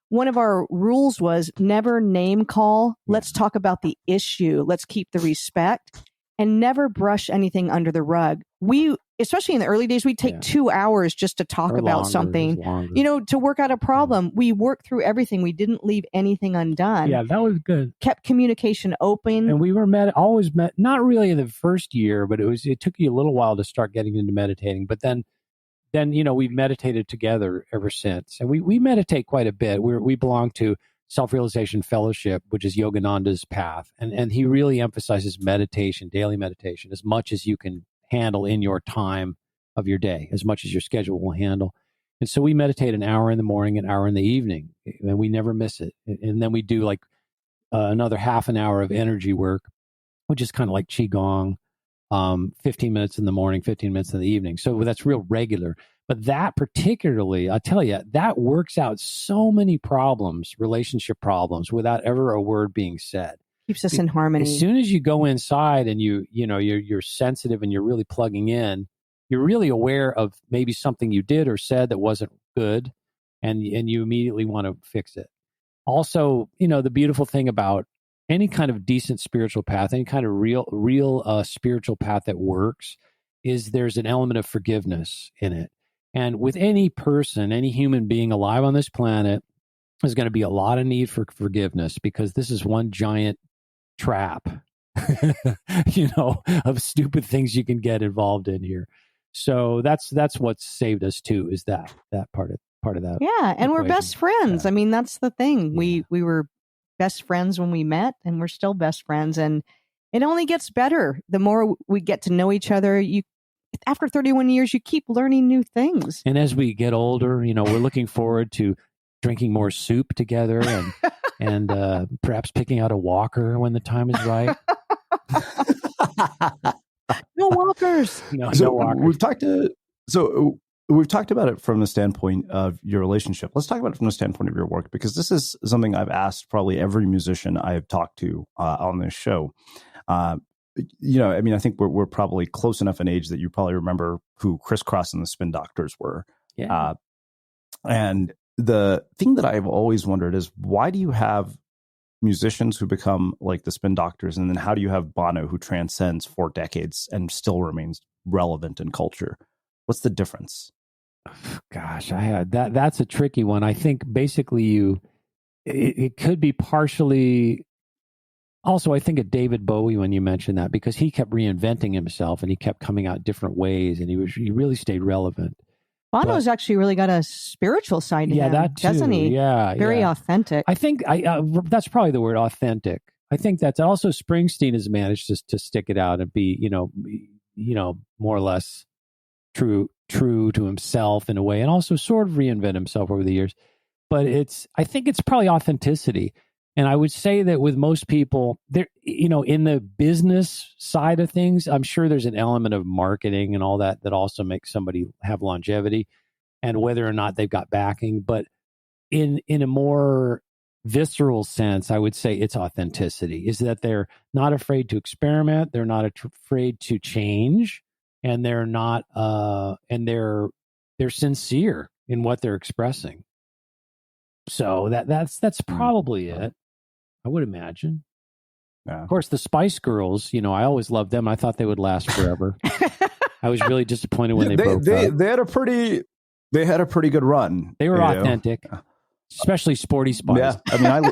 Speaker 1: One of our rules was never name call. Let's talk about the issue. Let's keep the respect, and never brush anything under the rug. Especially in the early days, we'd take 2 hours just to talk about something, to work out a problem. We worked through everything. We didn't leave anything undone.
Speaker 4: Yeah, that was good.
Speaker 1: Kept communication open.
Speaker 4: And we were always met, not really in the first year, but it took you a little while to start getting into meditating. But then we've meditated together ever since. And we meditate quite a bit. We belong to Self-Realization Fellowship, which is Yogananda's path. And he really emphasizes meditation, daily meditation, as much as you can handle in your time of your day, as much as your schedule will handle. And so we meditate an hour in the morning, an hour in the evening, and we never miss it. And then we do like another half an hour of energy work, which is kind of like Qigong, 15 minutes in the morning, 15 minutes in the evening. So that's real regular. But that particularly, I tell you, that works out so many problems, relationship problems, without ever a word being said.
Speaker 1: Keeps us in harmony.
Speaker 4: As soon as you go inside and you're sensitive and you're really plugging in, you're really aware of maybe something you did or said that wasn't good, and you immediately want to fix it. Also, the beautiful thing about any kind of decent spiritual path, any kind of real spiritual path that works, is there's an element of forgiveness in it. And with any person, any human being alive on this planet, there's going to be a lot of need for forgiveness, because this is one giant trap, of stupid things you can get involved in here. So that's what's saved us too, is that part of that.
Speaker 1: Yeah, and we're best friends.
Speaker 4: Yeah.
Speaker 1: I mean, that's the thing.
Speaker 4: Yeah.
Speaker 1: We were best friends when we met, and we're still best friends, and it only gets better the more we get to know each other. After 31 years, you keep learning new things.
Speaker 4: And as we get older, we're looking forward to drinking more soup together and perhaps picking out a walker when the time is right.
Speaker 1: No walkers.
Speaker 4: No
Speaker 3: We've
Speaker 4: walkers.
Speaker 3: talked about it from the standpoint of your relationship. Let's talk about it from the standpoint of your work, because this is something I've asked probably every musician I have talked to on this show. I think we're probably close enough in age that you probably remember who Criss Cross and the Spin Doctors were.
Speaker 4: Yeah.
Speaker 3: And the thing that I've always wondered is, why do you have musicians who become like the Spin Doctors, and then how do you have Bono, who transcends 4 decades and still remains relevant in culture? What's the difference?
Speaker 4: Gosh, that's a tricky one. I think basically it could be partially. Also, I think of David Bowie when you mentioned that, because he kept reinventing himself and he kept coming out different ways, and he really stayed relevant.
Speaker 1: Bono's actually really got a spiritual side to him,
Speaker 4: that too.
Speaker 1: doesn't he?
Speaker 4: Yeah,
Speaker 1: very authentic.
Speaker 4: I think that's probably the word, authentic. I think that's also Springsteen has managed to stick it out and be, more or less true to himself in a way, and also sort of reinvent himself over the years. But I think it's probably authenticity. And I would say that with most people, there, in the business side of things, I'm sure there's an element of marketing and all that also makes somebody have longevity, and whether or not they've got backing. But in a more visceral sense, I would say it's authenticity, is that they're not afraid to experiment. They're not afraid to change, and they're not, and they're sincere in what they're expressing. So that's probably it, I would imagine. Yeah. Of course, the Spice Girls, I always loved them. I thought they would last forever. I was really disappointed when they broke up.
Speaker 3: They had a pretty good run.
Speaker 4: They were authentic, especially Sporty Spice.
Speaker 3: Yeah, I mean,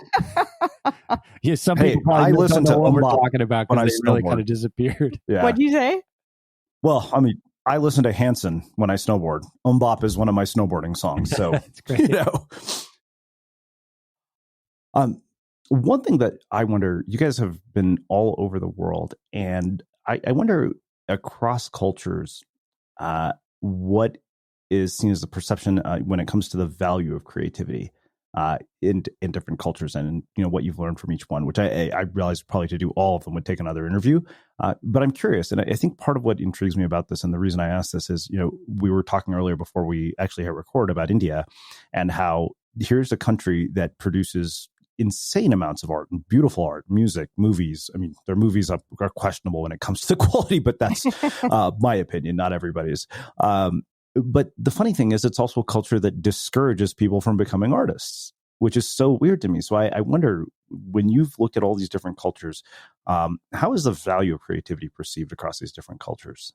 Speaker 4: yeah, some people probably don't know what we're talking about because they really kind of disappeared.
Speaker 3: Yeah.
Speaker 1: What'd you say?
Speaker 3: Well, I mean, I listen to Hanson when I snowboard. Bop is one of my snowboarding songs. So,
Speaker 4: that's great.
Speaker 3: One thing that I wonder, you guys have been all over the world, and I wonder across cultures, what is seen as the perception when it comes to the value of creativity in different cultures, and what you've learned from each one, which I realize probably to do all of them would take another interview. But I'm curious, and I think part of what intrigues me about this, and the reason I asked this is, we were talking earlier before we actually hit record about India, and how here's a country that produces insane amounts of art and beautiful art, music, movies. I mean, their movies are questionable when it comes to the quality, but that's my opinion, not everybody's. But the funny thing is, it's also a culture that discourages people from becoming artists, which is so weird to me. So I wonder, when you've looked at all these different cultures, how is the value of creativity perceived across these different cultures?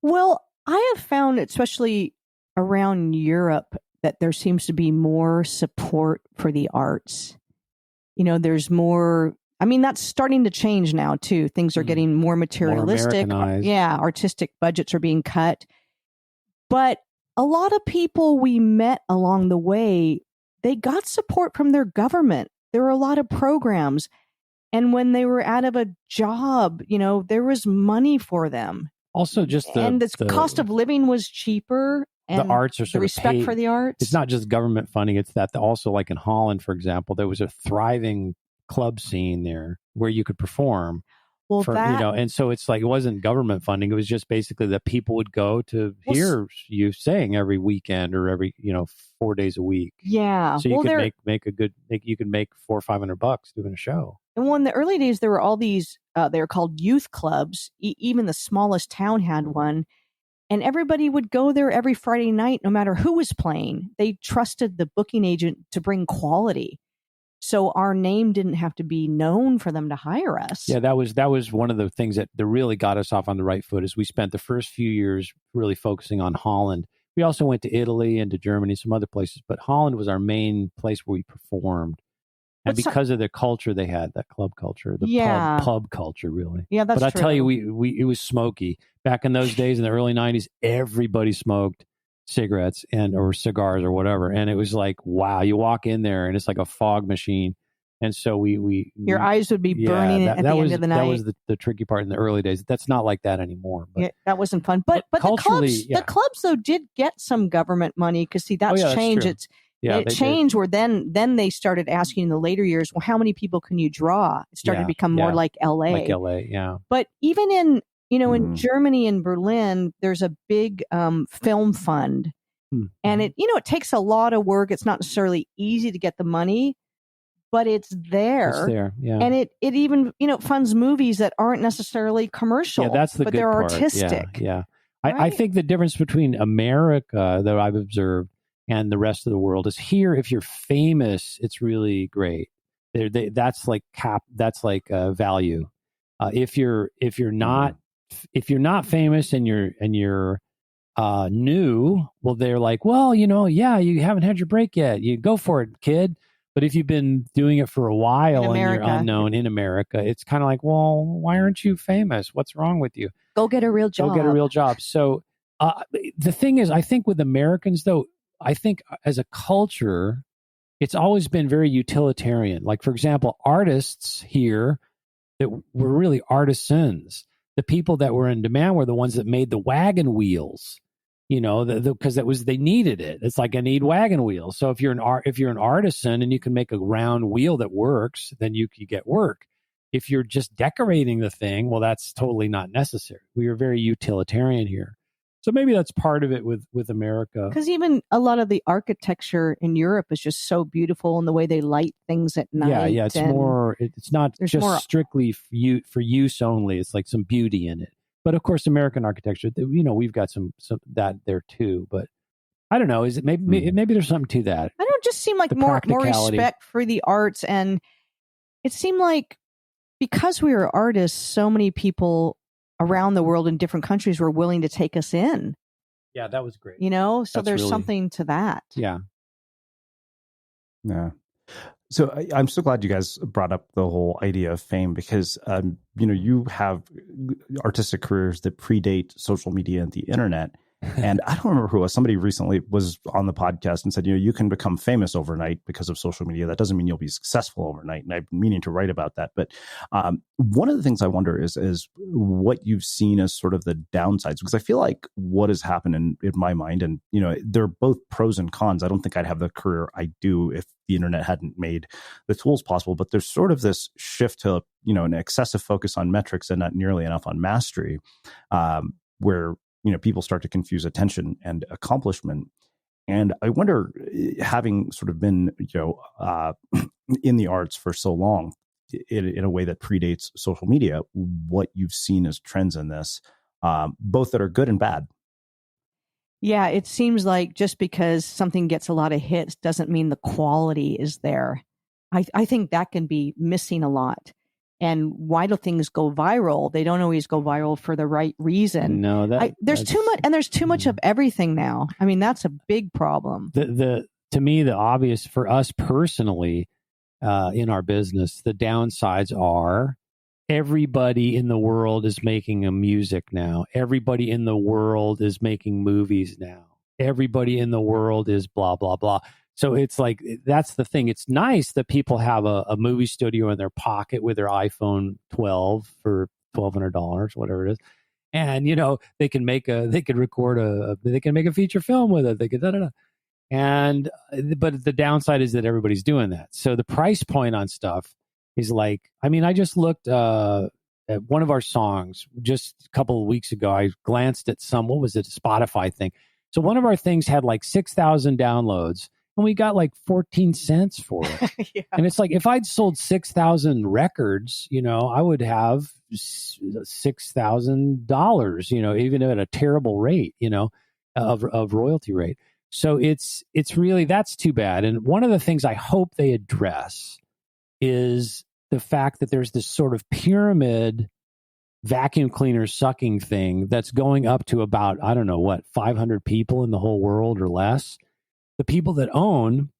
Speaker 1: Well, I have found, especially around Europe, that there seems to be more support for the arts. There's more, that's starting to change now too. Things are getting more materialistic. Artistic budgets are being cut. But a lot of people we met along the way, they got support from their government. There were a lot of programs. And when they were out of a job, there was money for them.
Speaker 4: Also, just
Speaker 1: the cost of living was cheaper. And
Speaker 4: the arts are sort
Speaker 1: the respect
Speaker 4: of
Speaker 1: for the arts.
Speaker 4: It's not just government funding. It's that also, like in Holland, for example, there was a thriving club scene there where you could perform.
Speaker 1: Well,
Speaker 4: and so it's like, it wasn't government funding. It was just basically that people would go to hear you sing every weekend or every 4 days a week.
Speaker 1: Yeah.
Speaker 4: So you could you could make $400 or $500 doing a show.
Speaker 1: And in the early days, there were all these. They were called youth clubs. Even the smallest town had one. And everybody would go there every Friday night, no matter who was playing. They trusted the booking agent to bring quality. So our name didn't have to be known for them to hire us.
Speaker 4: Yeah, that was one of the things that really got us off on the right foot, is we spent the first few years really focusing on Holland. We also went to Italy and to Germany, some other places, but Holland was our main place where we performed. And because of the culture they had, that club culture, pub culture, really.
Speaker 1: Yeah, that's
Speaker 4: true. But I tell you, it was smoky. Back in those days, in the early 90s, everybody smoked cigarettes or cigars or whatever. And it was like, wow, you walk in there and it's like a fog machine. And so
Speaker 1: your eyes would be burning at the end of the night.
Speaker 4: That was the tricky part in the early days. That's not like that anymore. But,
Speaker 1: yeah, that wasn't fun. But the clubs though did get some government money, because that's changed. It changed where then they started asking in the later years, well, how many people can you draw? It started to become more like LA.
Speaker 4: Like LA, yeah.
Speaker 1: But even in in Germany and Berlin, there's a big film fund. And it takes a lot of work. It's not necessarily easy to get the money, but it's there.
Speaker 4: It's there, yeah.
Speaker 1: And it even, funds movies that aren't necessarily commercial.
Speaker 4: Yeah, that's the
Speaker 1: but
Speaker 4: good
Speaker 1: they're
Speaker 4: part.
Speaker 1: artistic.
Speaker 4: Yeah.
Speaker 1: Right?
Speaker 4: I think the difference between America that I've observed and the rest of the world is, here, if you're famous, it's really great. That's like value. If you're not famous and you're new, well, they're like, well, you haven't had your break yet. You go for it, kid. But if you've been doing it for a while and you're unknown in America, it's kind of like, well, why aren't you famous? What's wrong with you?
Speaker 1: Go get a real job.
Speaker 4: So the thing is, I think with Americans, though, I think as a culture, it's always been very utilitarian. Like, for example, artists here that were really artisans, the people that were in demand were the ones that made the wagon wheels, because they needed it. It's like, I need wagon wheels. So if you're an artisan and you can make a round wheel that works, then you get work. If you're just decorating the thing, well, that's totally not necessary. We are very utilitarian here. So maybe that's part of it with America.
Speaker 1: Because even a lot of the architecture in Europe is just so beautiful, and the way they light things at night.
Speaker 4: Yeah. It's more. It's not just
Speaker 1: more,
Speaker 4: strictly for use only. It's like some beauty in it. But of course, American architecture, we've got some that there too. But I don't know. Is it maybe there's something to that?
Speaker 1: I don't just seem like more respect for the arts, and it seemed like because we were artists, so many people around the world in different countries were willing to take us in.
Speaker 4: Yeah, that was great.
Speaker 1: So
Speaker 4: That's
Speaker 1: there's something to that.
Speaker 4: Yeah.
Speaker 3: Yeah. So I'm so glad you guys brought up the whole idea of fame because, you have artistic careers that predate social media and the internet. And I don't remember who it was. Somebody recently was on the podcast and said, you can become famous overnight because of social media. That doesn't mean you'll be successful overnight. And I've been meaning to write about that. But one of the things I wonder is what you've seen as sort of the downsides, because I feel like what has happened in my mind, and, they're both pros and cons. I don't think I'd have the career I do if the internet hadn't made the tools possible. But there's sort of this shift to, an excessive focus on metrics and not nearly enough on mastery, where people start to confuse attention and accomplishment. And I wonder, having sort of been, in the arts for so long, in a way that predates social media, what you've seen as trends in this, both that are good and bad.
Speaker 1: Yeah, it seems like just because something gets a lot of hits doesn't mean the quality is there. I think that can be missing a lot. And why do things go viral? They don't always go viral for the right reason.
Speaker 4: No,
Speaker 1: there's too much, and there's too much of everything now. I mean, that's a big problem.
Speaker 4: To me, the obvious for us personally in our business, the downsides are everybody in the world is making a music now. Everybody in the world is making movies now. Everybody in the world is blah, blah, blah. So it's like, that's the thing. It's nice that people have a movie studio in their pocket with their iPhone 12 for $1,200, whatever it is. And, they can make they can make a feature film with it. They could, but the downside is that everybody's doing that. So the price point on stuff is like, I just looked at one of our songs just a couple of weeks ago. I glanced at what was it? A Spotify thing. So one of our things had like 6,000 downloads. And we got like 14 cents for it. Yeah. And it's like, if I'd sold 6,000 records, I would have $6,000, even at a terrible rate, of royalty rate. So it's really, that's too bad. And one of the things I hope they address is the fact that there's this sort of pyramid vacuum cleaner sucking thing that's going up to about, 500 people in the whole world or less. The people that own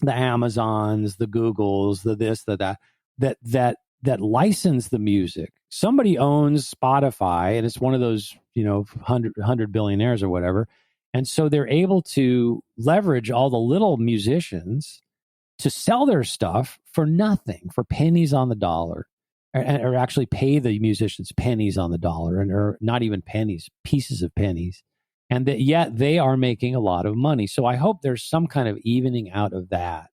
Speaker 4: the Amazons, the Googles, the this, the that license the music. Somebody owns Spotify, and it's one of those, 100 billionaires or whatever. And so they're able to leverage all the little musicians to sell their stuff for nothing, for pennies on the dollar, or actually pay the musicians pennies on the dollar, or not even pennies, pieces of pennies. And yet they are making a lot of money. So I hope there's some kind of evening out of that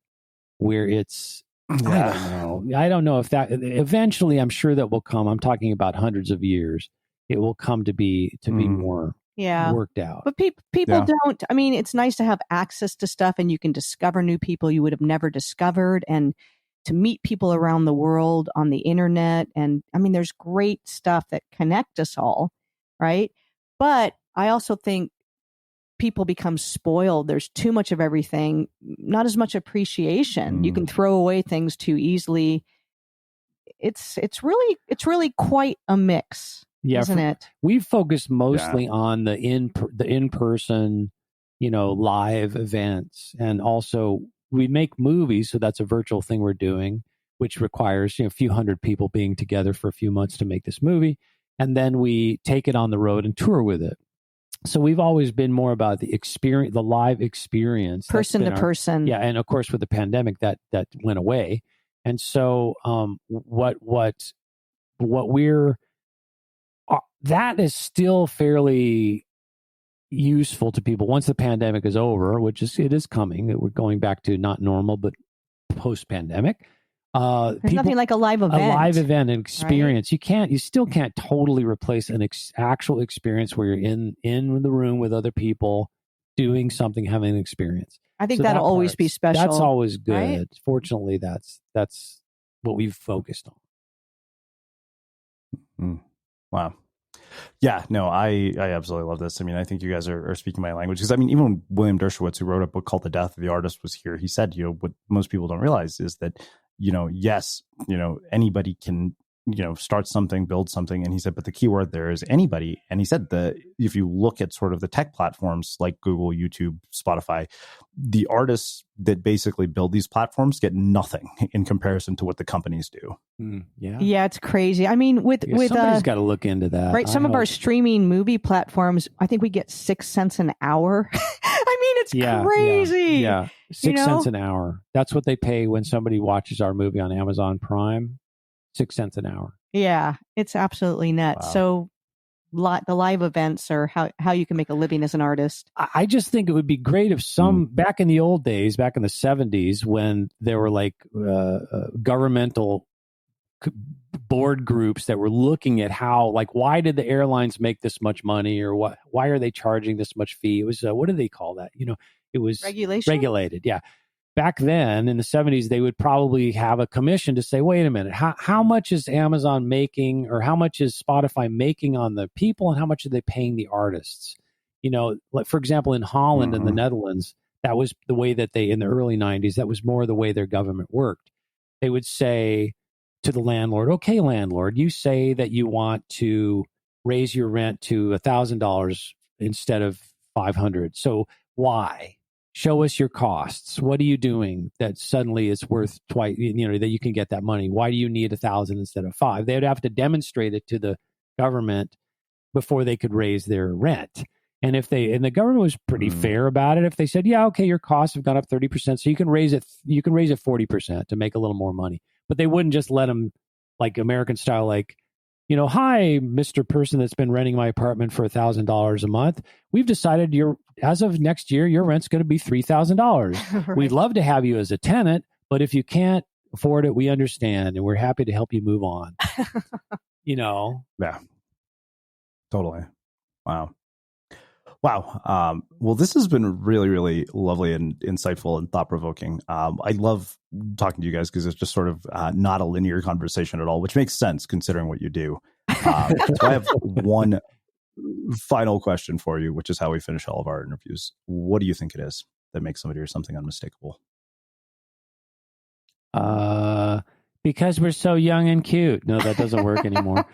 Speaker 4: where it's, I don't know if that eventually, I'm sure that will come. I'm talking about hundreds of years. It will come to be more worked out.
Speaker 1: But people don't, it's nice to have access to stuff, and you can discover new people you would have never discovered, and to meet people around the world on the internet. And there's great stuff that connect us all. Right. But I also think people become spoiled. There's too much of everything, not as much appreciation. You can throw away things too easily. It's really quite a mix, isn't it?
Speaker 4: We've focused mostly on the in-person, live events, and also we make movies, so that's a virtual thing we're doing, which requires a few hundred people being together for a few months to make this movie, and then we take it on the road and tour with it. So we've always been more about the experience, the live experience,
Speaker 1: person to person.
Speaker 4: Yeah, and of course with the pandemic that went away, and so what we're that is still fairly useful to people once the pandemic is over, which it is coming. We're going back to not normal, but post pandemic.
Speaker 1: There's nothing like a live event.
Speaker 4: A live event, an experience. Right? You still can't totally replace an actual experience where you're in the room with other people doing something, having an experience.
Speaker 1: I think that'll always be special.
Speaker 4: That's always good.
Speaker 1: Right?
Speaker 4: Fortunately, that's what we've focused on.
Speaker 3: Wow. Yeah, no, I absolutely love this. I mean, I think you guys are speaking my language, because I mean, even when William Dershowitz, who wrote a book called The Death of the Artist, was here, he said, what most people don't realize is that, yes, anybody can, start something, build something. And he said, but the key word there is anybody. And he said that if you look at sort of the tech platforms like Google, YouTube, Spotify, the artists that basically build these platforms get nothing in comparison to what the companies do.
Speaker 1: Yeah, it's crazy. I mean, with
Speaker 4: somebody's got to look into that.
Speaker 1: Right. Some of our streaming movie platforms, I think we get 6 cents an hour. I mean, it's crazy.
Speaker 4: Yeah. 6 cents an hour. That's what they pay when somebody watches our movie on Amazon Prime. 6 cents an hour.
Speaker 1: Yeah, it's absolutely nuts. Wow. So the live events are how you can make a living as an artist.
Speaker 4: I just think it would be great if back in the old days, back in the 70s, when there were like governmental board groups that were looking at how, like, why did the airlines make this much money, or why are they charging this much fee? It was what do they call that? It was regulated. Yeah. Back then in the 70s, they would probably have a commission to say, wait a minute, how much is Amazon making, or how much is Spotify making on the people, and how much are they paying the artists? Like, for example, in Holland and the Netherlands, that was the way that in the early 90s, that was more the way their government worked. They would say to the landlord, okay, landlord, you say that you want to raise your rent to $1,000 instead of $500. So why? Show us your costs. What are you doing that suddenly is worth twice, that you can get that money? Why do you need 1,000 instead of 5? They would have to demonstrate it to the government before they could raise their rent. And the government was pretty fair about it. If they said, yeah, okay, your costs have gone up 30%, so you can raise it 40% to make a little more money. But they wouldn't just let them, like American style, like, hi, Mr. Person that's been renting my apartment for $1,000 a month. We've decided as of next year, your rent's going to be $3,000. Right. We'd love to have you as a tenant, but if you can't afford it, we understand, and we're happy to help you move on.
Speaker 3: Yeah, totally. Wow. Well, this has been really, really lovely and insightful and thought-provoking. I love talking to you guys because it's just sort of not a linear conversation at all, which makes sense considering what you do. So I have one final question for you, which is how we finish all of our interviews. What do you think it is that makes somebody or something unmistakable?
Speaker 4: Because we're so young and cute. No, that doesn't work anymore.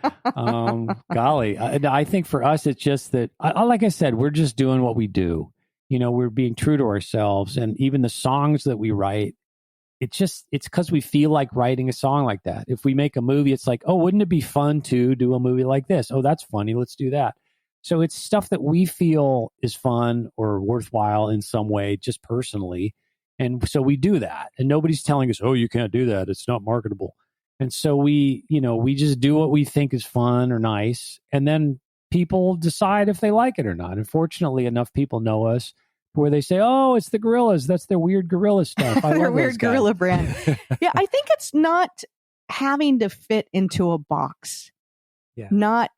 Speaker 4: Golly, I think for us, it's just that, like I said, we're just doing what we do. We're being true to ourselves. And even the songs that we write, it's because we feel like writing a song like that. If we make a movie, it's like, oh, wouldn't it be fun to do a movie like this? Oh, that's funny. Let's do that. So it's stuff that we feel is fun or worthwhile in some way, just personally. And so we do that, and nobody's telling us, oh, you can't do that. It's not marketable. And so we just do what we think is fun or nice. And then people decide if they like it or not. And fortunately, enough people know us where they say, oh, it's the Gorillas. That's their weird gorilla stuff. I
Speaker 1: their weird gorilla brand. Yeah, I think it's not having to fit into a box. Yeah. Not,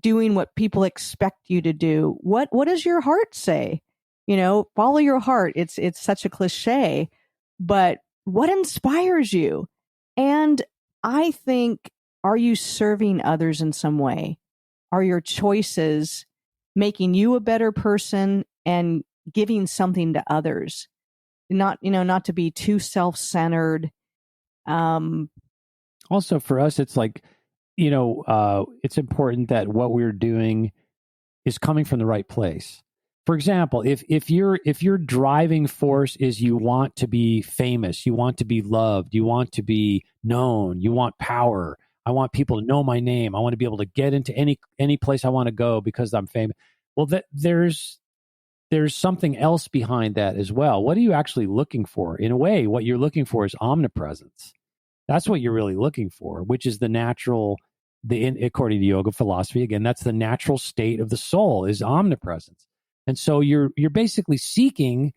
Speaker 1: doing what people expect you to do. What does your heart say? Follow your heart. It's such a cliche, but what inspires you? And I think, are you serving others in some way? Are your choices making you a better person and giving something to others? Not to be too self-centered.
Speaker 4: Also for us, it's like, it's important that what we're doing is coming from the right place. For example, if your driving force is you want to be famous, you want to be loved, you want to be known, you want power, I want people to know my name, I want to be able to get into any place I want to go because I'm famous. Well, there's something else behind that as well. What are you actually looking for? In a way, what you're looking for is omnipresence. That's what you're really looking for, which is the natural, according to yoga philosophy, again, that's the natural state of the soul is omnipresence. And so you're basically seeking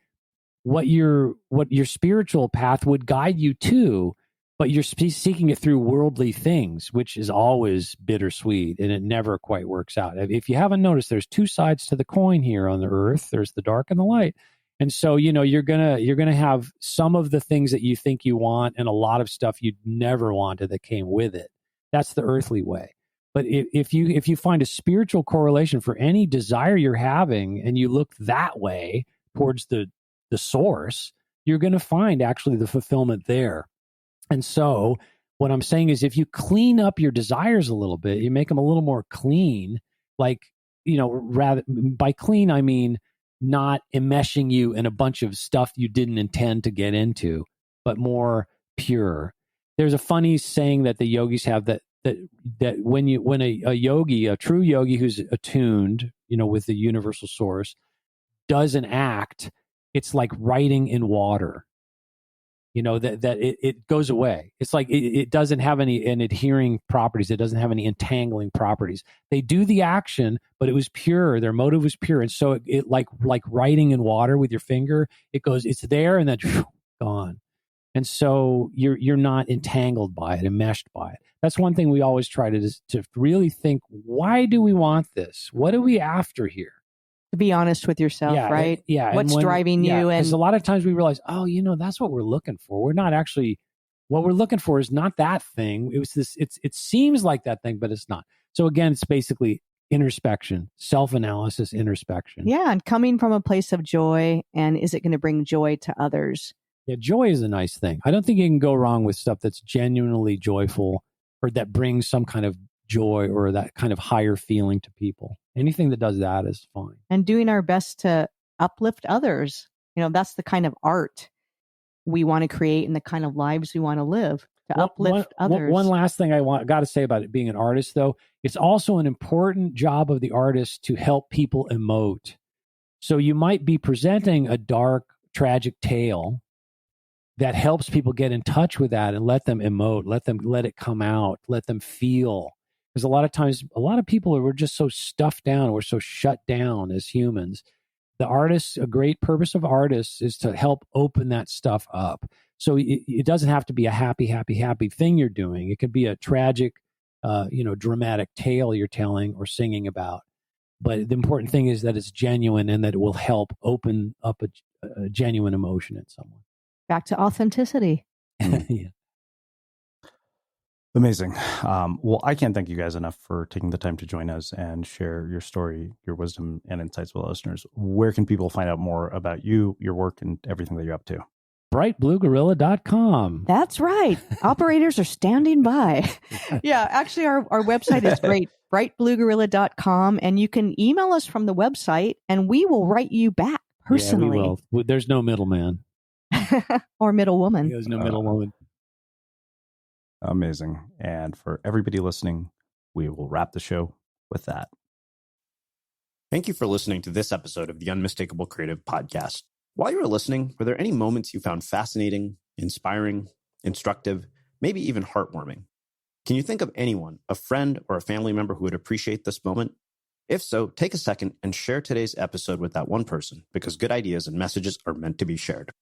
Speaker 4: what your spiritual path would guide you to, but you're seeking it through worldly things, which is always bittersweet, and it never quite works out. If you haven't noticed, there's two sides to the coin here on the earth. There's the dark and the light. And so, you're gonna have some of the things that you think you want and a lot of stuff you never wanted that came with it. That's the earthly way. But if you find a spiritual correlation for any desire you're having, and you look that way towards the source, you're going to find actually the fulfillment there. And so what I'm saying is, if you clean up your desires a little bit, you make them a little more clean, rather by clean, I mean not enmeshing you in a bunch of stuff you didn't intend to get into, but more pure. There's a funny saying that the yogis have that when a yogi, a true yogi who's attuned, with the universal source, does an act, it's like writing in water. That it goes away. It's like it doesn't have any adhering properties. It doesn't have any entangling properties. They do the action, but it was pure. Their motive was pure, and so it like writing in water with your finger. It goes. It's there, and then gone. And so you're not entangled by it, enmeshed by it. That's one thing we always try to really think, why do we want this? What are we after here?
Speaker 1: To be honest with yourself, right? What's driving you? And
Speaker 4: because a lot of times we realize, that's what we're looking for. We're not actually, what we're looking for is not that thing. It was this, it seems like that thing, but it's not. So again, it's basically introspection, self-analysis, introspection.
Speaker 1: Yeah. And coming from a place of joy. And is it going to bring joy to others?
Speaker 4: Yeah. Joy is a nice thing. I don't think you can go wrong with stuff that's genuinely joyful, or that brings some kind of joy or that kind of higher feeling to people. Anything that does that is fine.
Speaker 1: And doing our best to uplift others. That's the kind of art we want to create and the kind of lives we want to live, to uplift others.
Speaker 4: One last thing I got to say about it being an artist, though, it's also an important job of the artist to help people emote. So you might be presenting a dark, tragic tale that helps people get in touch with that and let them emote, let it come out, let them feel. Because a lot of times, a lot of people we're just so stuffed down, we're so shut down as humans. The artists, a great purpose of artists is to help open that stuff up. So it doesn't have to be a happy thing you're doing. It could be a tragic, dramatic tale you're telling or singing about. But the important thing is that it's genuine and that it will help open up a genuine emotion in someone.
Speaker 1: Back to authenticity.
Speaker 4: Yeah.
Speaker 3: Amazing. Well, I can't thank you guys enough for taking the time to join us and share your story, your wisdom, and insights with listeners. Where can people find out more about you, your work, and everything that you're up to?
Speaker 4: brightbluegorilla.com.
Speaker 1: That's right. Operators are standing by. Yeah, actually, our website is great, brightbluegorilla.com, and you can email us from the website, and we will write you back personally.
Speaker 4: Yeah, we will. There's no middleman.
Speaker 1: Or middle woman.
Speaker 4: There's no middle woman.
Speaker 3: Amazing. And for everybody listening, we will wrap the show with that.
Speaker 2: Thank you for listening to this episode of the Unmistakable Creative Podcast. While you were listening, were there any moments you found fascinating, inspiring, instructive, maybe even heartwarming? Can you think of anyone, a friend or a family member who would appreciate this moment? If so, take a second and share today's episode with that one person, because good ideas and messages are meant to be shared.